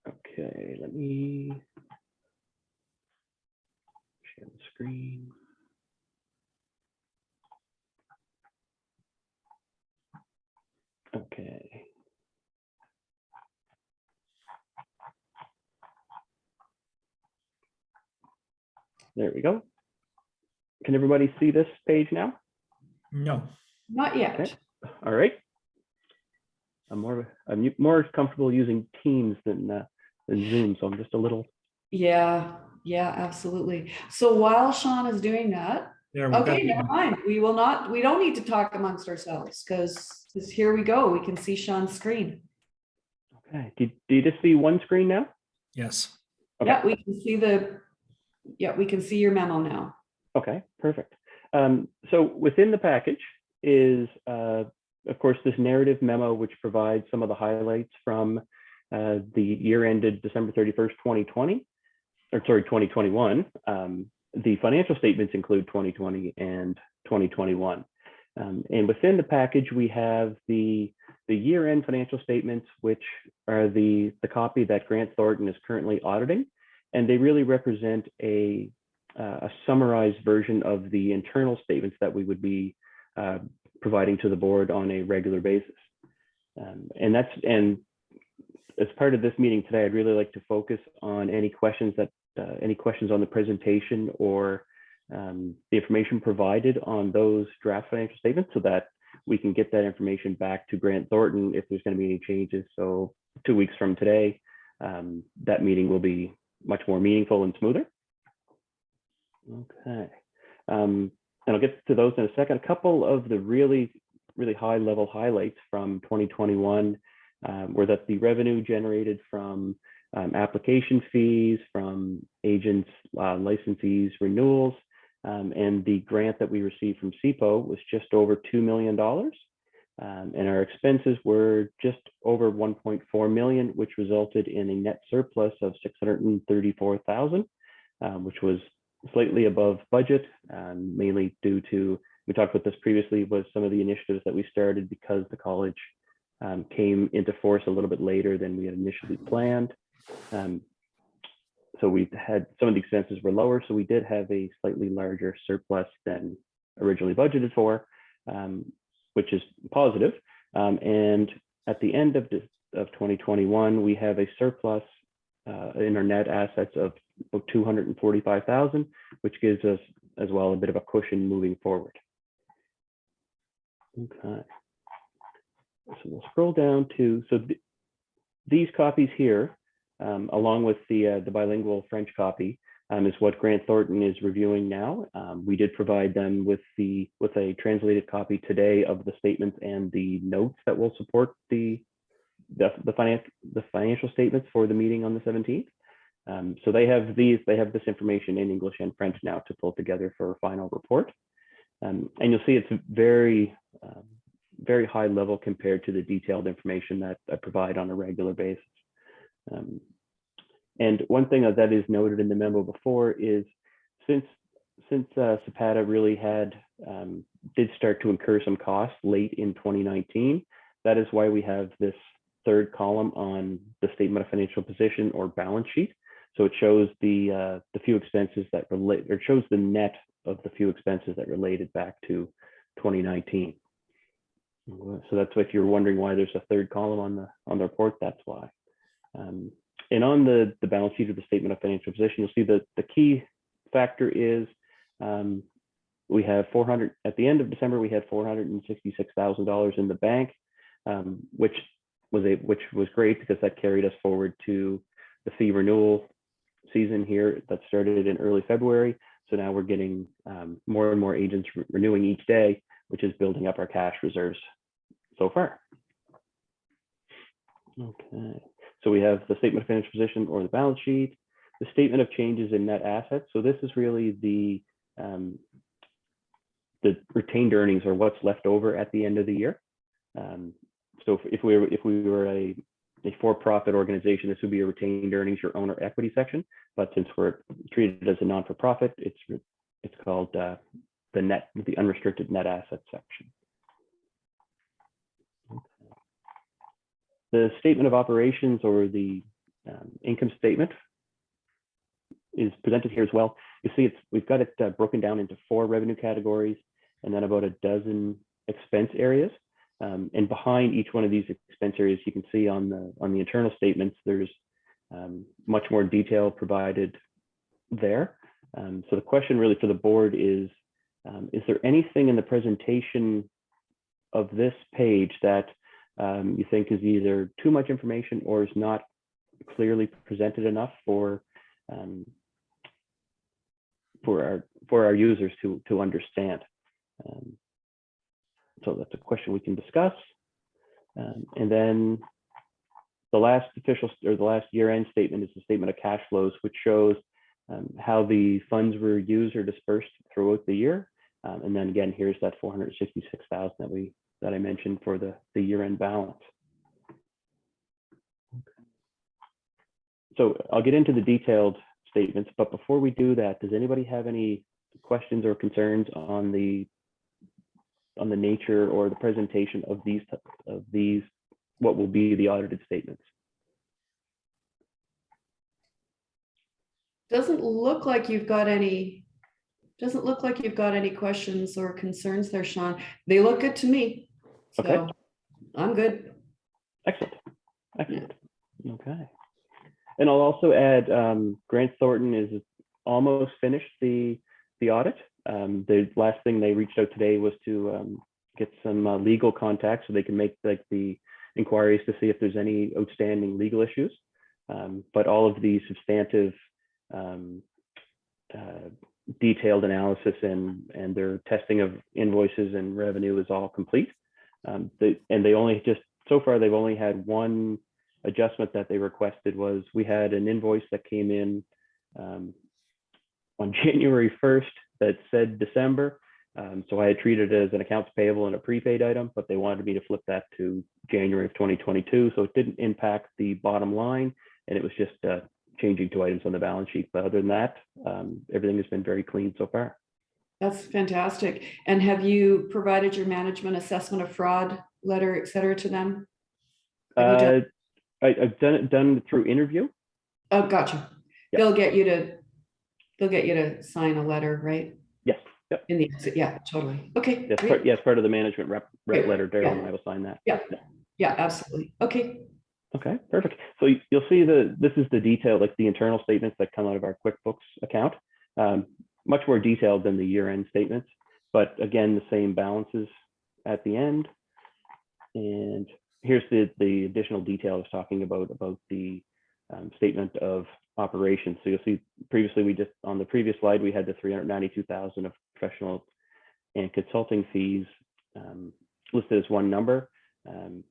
Okay, let me share the screen. Okay. There we go. Can everybody see this page now? No. Not yet. Okay. All right. I'm more comfortable using Teams than Zoom, so I'm just a little. Yeah, absolutely. So while Sean is doing that, okay, never mind. We don't need to talk amongst ourselves because here we go. We can see Sean's screen. Okay. Do you just see one screen now? Yes. Okay. Yeah, we can see we can see your memo now. Okay, perfect. So within the package is, of course, this narrative memo, which provides some of the highlights from the year ended December 31st, 2021. The financial statements include 2020 and 2021. And within the package, we have the year-end financial statements, which are the copy that Grant Thornton is currently auditing. And they really represent a a summarized version of the internal statements that we would be providing to the board on a regular basis. And as part of this meeting today, I'd really like to focus on any questions on the presentation or the information provided on those draft financial statements, so that we can get that information back to Grant Thornton if there's going to be any changes. So 2 weeks from today, that meeting will be much more meaningful and smoother. Okay. And I'll get to those in a second. A couple of the really high level highlights from 2021 were that the revenue generated from application fees, from agents, licensees, renewals, and the grant that we received from CPO was just over $2 million. And our expenses were just over 1.4 million, which resulted in a net surplus of 634,000, which was slightly above budget, mainly due to, we talked about this previously, was some of the initiatives that we started because the college came into force a little bit later than we had initially planned. So we had, some of the expenses were lower, so we did have a slightly larger surplus than originally budgeted for, which is positive. And at the end of 2021, we have a surplus in our net assets of 245,000, which gives us as well a bit of a cushion moving forward. Okay. So we'll scroll down to, these copies here, along with the bilingual French copy, is what Grant Thornton is reviewing now. We did provide them with a translated copy today of the statements and the notes that will support the financial statements for the meeting on the 17th. So they have this information in English and French now to pull together for a final report. And you'll see it's very high level compared to the detailed information that I provide on a regular basis. And one thing that is noted in the memo before is since CPATA really did start to incur some costs late in 2019, that is why we have this third column on the statement of financial position or balance sheet. So it shows the few expenses that relate, or shows the net of the few expenses that related back to 2019. So that's why, if you're wondering why there's a third column on the report, that's why. And on the balance sheet of the statement of financial position, you'll see that the key factor is we have at the end of December, we had $466,000 in the bank, which was great because that carried us forward to the fee renewal season here that started in early February. So now we're getting more and more agents renewing each day, which is building up our cash reserves so far. Okay. So we have the statement of financial position or the balance sheet, the statement of changes in net assets. So this is really the retained earnings, or what's left over at the end of the year. So if we were a for-profit organization, this would be a retained earnings, your owner equity section. But since we're treated as a non-for-profit, it's called the unrestricted net assets section. The statement of operations, or the income statement, is presented here as well. You see, we've got it broken down into 4 revenue categories and then about a dozen expense areas. And behind each one of these expense areas, you can see on the internal statements, there's much more detail provided there. So the question really for the board is there anything in the presentation of this page that you think is either too much information or is not clearly presented enough for our users to understand? So that's a question we can discuss. And then the last year-end statement is the statement of cash flows, which shows how the funds were used or dispersed throughout the year. And then again, here's that 466,000 that I mentioned for the year-end balance. Okay. So I'll get into the detailed statements, but before we do that, does anybody have any questions or concerns on the nature or the presentation of these what will be the audited statements? Doesn't look like you've got any Doesn't look like you've got any questions or concerns there, Sean. They look good to me. So Okay. I'm good. Excellent. Excellent. Okay. And I'll also add, Grant Thornton is almost finished the audit. The last thing they reached out today was to get some legal contacts so they can make like the inquiries to see if there's any outstanding legal issues. But all of the substantive detailed analysis and their testing of invoices and revenue is all complete. And they only just, so far, they've only had one adjustment that they requested. Was we had an invoice that came in on January 1st that said December. So I had treated it as an accounts payable and a prepaid item, but they wanted me to flip that to January of 2022. So it didn't impact the bottom line, and it was just changing two items on the balance sheet. But other than that, everything has been very clean so far. That's fantastic. And have you provided your management assessment of fraud letter, et cetera, to them? I've done it through interview. Oh, gotcha. Yeah. They'll get you to sign a letter, right? Yes. Yep. In the exit. Yeah, totally. Okay. Yes, Great. yes, part of the management rep Great. letter. Daryl Yeah. and I will sign that. Yeah. Yeah, absolutely. Okay. Okay, perfect. So you'll see this is the detail, like the internal statements that come out of our QuickBooks account. Much more detailed than the year-end statements, but again, the same balances at the end. And here's the additional detail I was talking about the statement of operations. So you'll see previously on the previous slide, we had the 392,000 of professional and consulting fees listed as one number, and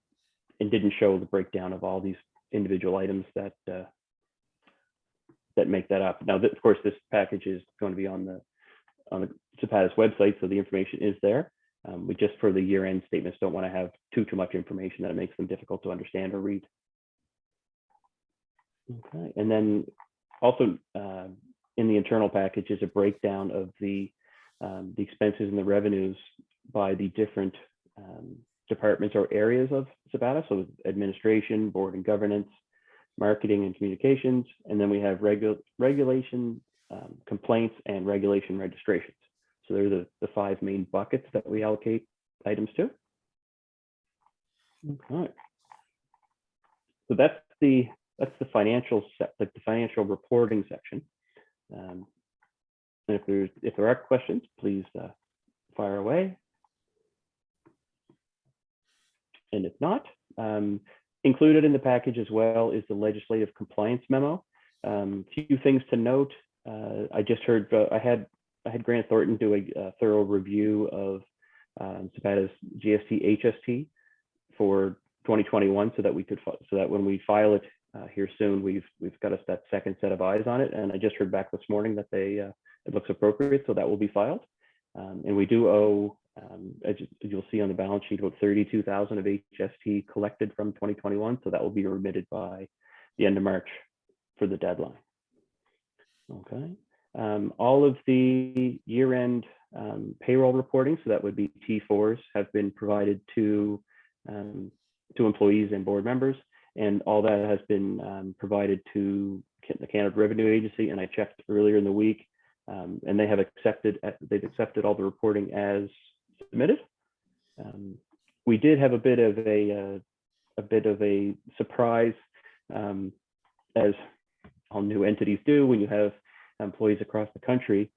didn't show the breakdown of all these individual items that make that up. Now, of course, this package is going to be on the CPATA's website, so the information is there. We just, for the year-end statements, don't want to have too much information that it makes them difficult to understand or read. Okay, and then also in the internal package is a breakdown of the expenses and the revenues by the different departments or areas of CPATA. So administration, board and governance, marketing and communications, and then we have regulation, complaints, and regulation registrations. So they're the five main buckets that we allocate items to. Okay. So that's the financial the financial reporting section. And if there are questions, please fire away. And if not, included in the package as well is the legislative compliance memo. Few things to note. I just heard I had Grant Thornton do a thorough review of CPATA's GST HST for 2021, so that when we file it here soon, we've got that second set of eyes on it. And I just heard back this morning that it looks appropriate, so that will be filed. And we do owe, as you'll see on the balance sheet, about 32,000 of HST collected from 2021. So that will be remitted by the end of March for the deadline. Okay. All of the year-end payroll reporting, so that would be T4s, have been provided to employees and board members, and all that has been provided to the Canada Revenue Agency. And I checked earlier in the week, and they've accepted all the reporting as submitted. We did have a bit of a surprise, as all new entities do when you have employees across the country.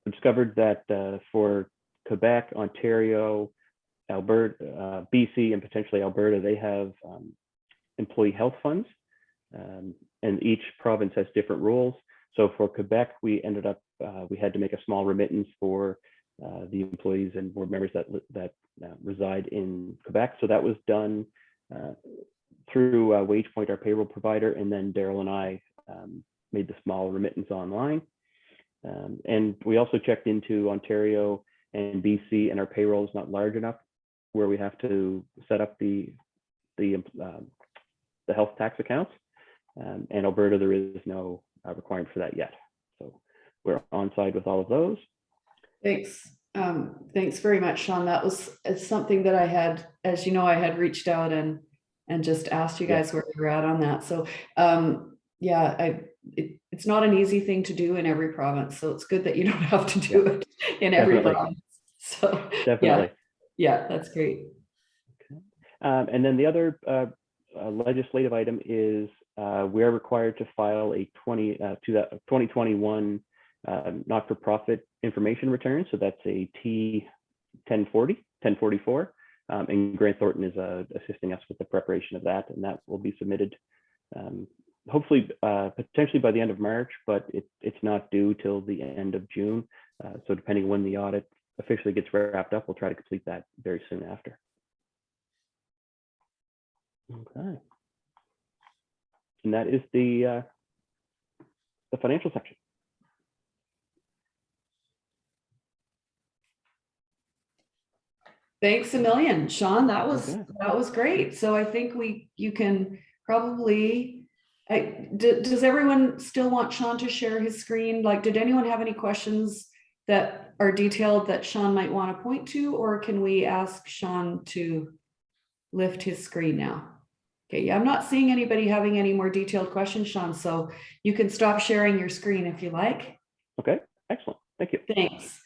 Discovered that for Quebec, Ontario, Alberta, BC, and potentially Alberta, they have employee health funds, and each province has different rules. So for Quebec, we ended up we had to make a small remittance for the employees and board members that reside in Quebec. So that was done through WagePoint, our payroll provider, and then Daryl and I made the small remittance online. And we also checked into Ontario and BC, and our payroll is not large enough where we have to set up the health tax accounts. And Alberta, there is no requirement for that yet. So we're on side with all of those. Thanks. Thanks very much, Sean. That was something that I had, as you know, I had reached out and just asked you guys where you were at on that. So yeah, it's it's not an easy thing to do in every province. So it's good that you don't have to do it in every Definitely. province. So Definitely. yeah, that's great. And then the other legislative item is we are required to file a 2021 not-for-profit information return. So that's a T1044. And Grant Thornton is assisting us with the preparation of that, and that will be submitted hopefully potentially by the end of March, but it's not due till the end of June. So depending on when the audit officially gets wrapped up, we'll try to complete that very soon after. Okay. And that is the financial section. Thanks a million, Sean. That was Okay. great. So I think you can probably. Does everyone still want Sean to share his screen? Like, did anyone have any questions that are detailed that Sean might want to point to, or can we ask Sean to lift his screen now? Okay, yeah, I'm not seeing anybody having any more detailed questions, Sean. So you can stop sharing your screen if you like. Okay, excellent. Thank you. Thanks.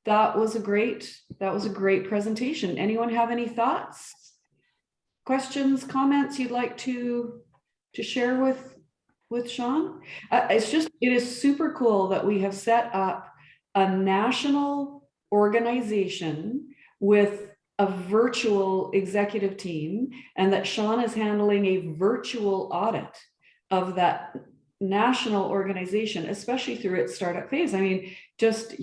That was a great presentation. Anyone have any thoughts, questions, comments you'd like to share with Sean? It is super cool that we have set up a national organization with a virtual executive team, and that Sean is handling a virtual audit of that national organization, especially through its startup phase. I mean, just,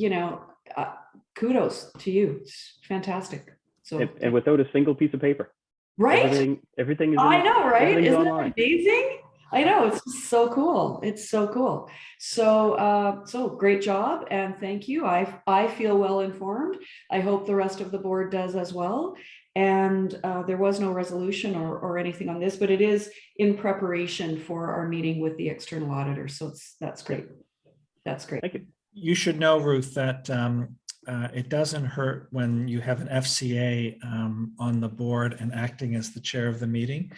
kudos to you. It's fantastic. So, and without a single piece of paper. Right? Everything is I know, right? Isn't online. that amazing? I know, it's just so cool. It's so cool. So, so great job and thank you. I feel well informed. I hope the rest of the board does as well. And there was no resolution or anything on this, but it is in preparation for our meeting with the external auditor. So that's great. That's great. Thank you. You should know, Ruth, that it doesn't hurt when you have an FCA on the board and acting as the chair of the meeting.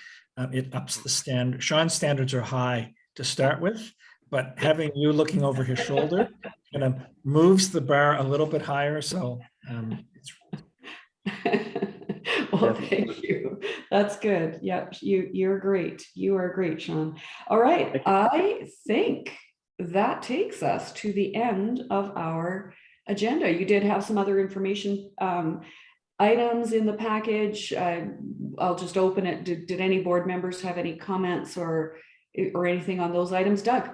It ups the standard. Sean's standards are high to start with, but having you looking over his shoulder kind of moves the bar a little bit higher. So well, thank you. That's good. Yeah, you're great. You are great, Sean. All right. I think that takes us to the end of our agenda. You did have some other information items in the package. I'll just open it. Did any board members have any comments or anything on those items? Doug?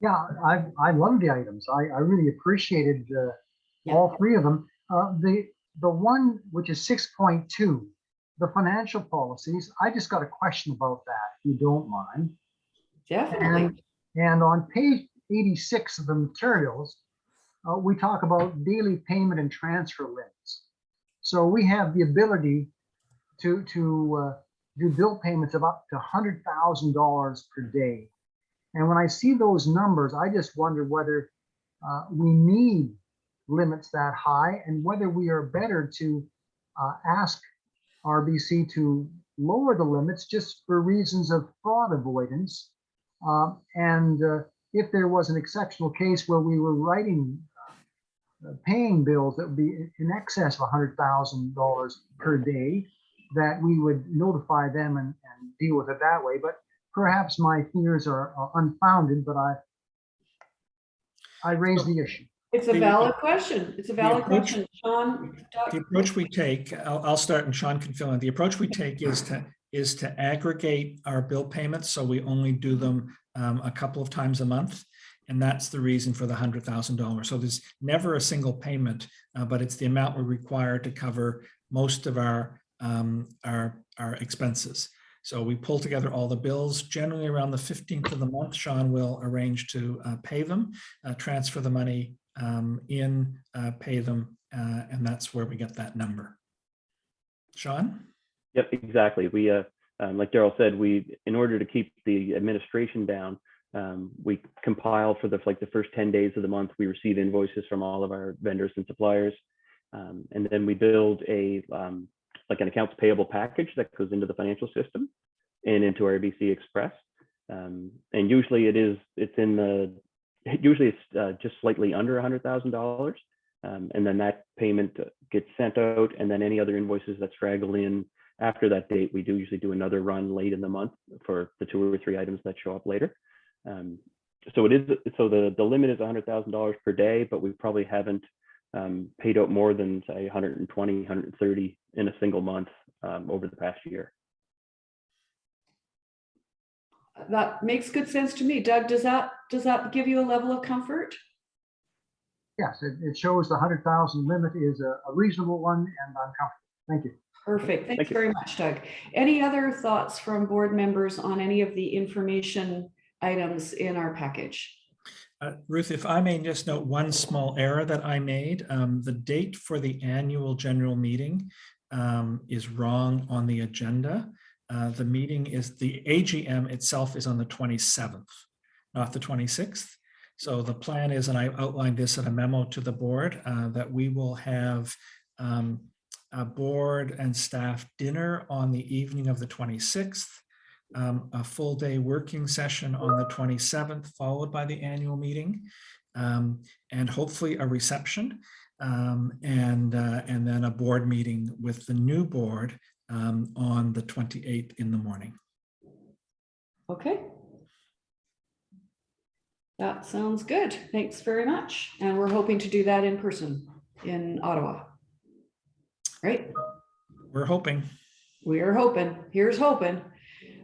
Yeah, I love the items. I really appreciated all three of them. The one which is 6.2, the financial policies, I just got a question about that, if you don't mind. Definitely. And on page 86 of the materials, we talk about daily payment and transfer limits. So we have the ability to do bill payments of up to $100,000 per day. And when I see those numbers, I just wonder whether we need limits that high and whether we are better to ask RBC to lower the limits just for reasons of fraud avoidance. If there was an exceptional case where we were paying bills that would be in excess of $100,000 per day, that we would notify them and deal with it that way. But perhaps my fears are unfounded, but I raise the issue. It's a valid question. It's a valid question. Sean? The approach we take, I'll start and Sean can fill in. The approach we take is to aggregate our bill payments. So we only do them a couple of times a month. And that's the reason for the $100,000. So there's never a single payment, but it's the amount we're required to cover most of our expenses. So we pull together all the bills. Generally around the 15th of the month, Sean will arrange to pay them, transfer the money pay them, and that's where we get that number. Sean? Yep, exactly. We, like Daryl said, in order to keep the administration down, we compile for the first 10 days of the month. We receive invoices from all of our vendors and suppliers, and then we build an accounts payable package that goes into the financial system and into our RBC Express. And usually it's just slightly under $100,000. And then that payment gets sent out, and then any other invoices that straggle in after that date, we do usually do another run late in the month for the 2 or 3 items that show up later. So the limit is $100,000 per day, but we probably haven't paid out more than say 120, 130 in a single month over the past year. That makes good sense to me. Doug, does that give you a level of comfort? Yes, it shows the 100,000 limit is a reasonable one, and I'm comfortable. Thank you. Perfect. Thanks very much, Doug. Any other thoughts from board members on any of the information items in our package? Ruth, if I may just note one small error that I made. The date for the annual general meeting is wrong on the agenda. The AGM itself is on the 27th, not the 26th. So the plan is, and I outlined this in a memo to the board, that we will have a board and staff dinner on the evening of the 26th, a full day working session on the 27th, followed by the annual meeting, and hopefully a reception, and then a board meeting with the new board on the 28th in the morning. Okay. That sounds good. Thanks very much. And we're hoping to do that in person in Ottawa. Right? We're hoping. We are hoping. Here's hoping.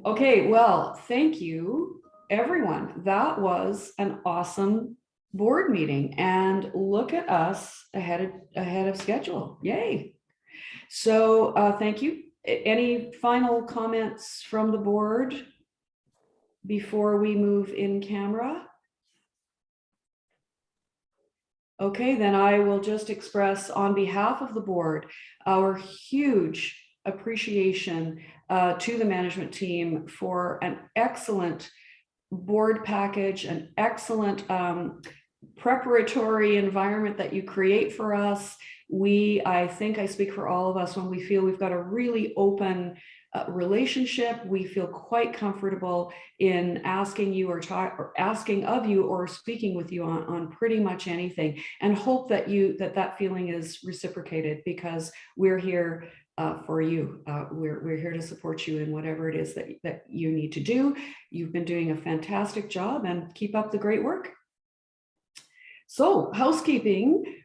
Okay, well, thank you, everyone. That was an awesome board meeting, and look at us ahead of schedule. Yay. So thank you. Any final comments from the board before we move in camera? Okay, then I will just express on behalf of the board our huge appreciation to the management team for an excellent board package, an excellent preparatory environment that you create for us. I think I speak for all of us when we feel we've got a really open relationship. We feel quite comfortable in asking you or asking of you or speaking with you on pretty much anything, and hope that that feeling is reciprocated, because we're here for you. We're here to support you in whatever it is that you need to do. You've been doing a fantastic job, and keep up the great work. So housekeeping,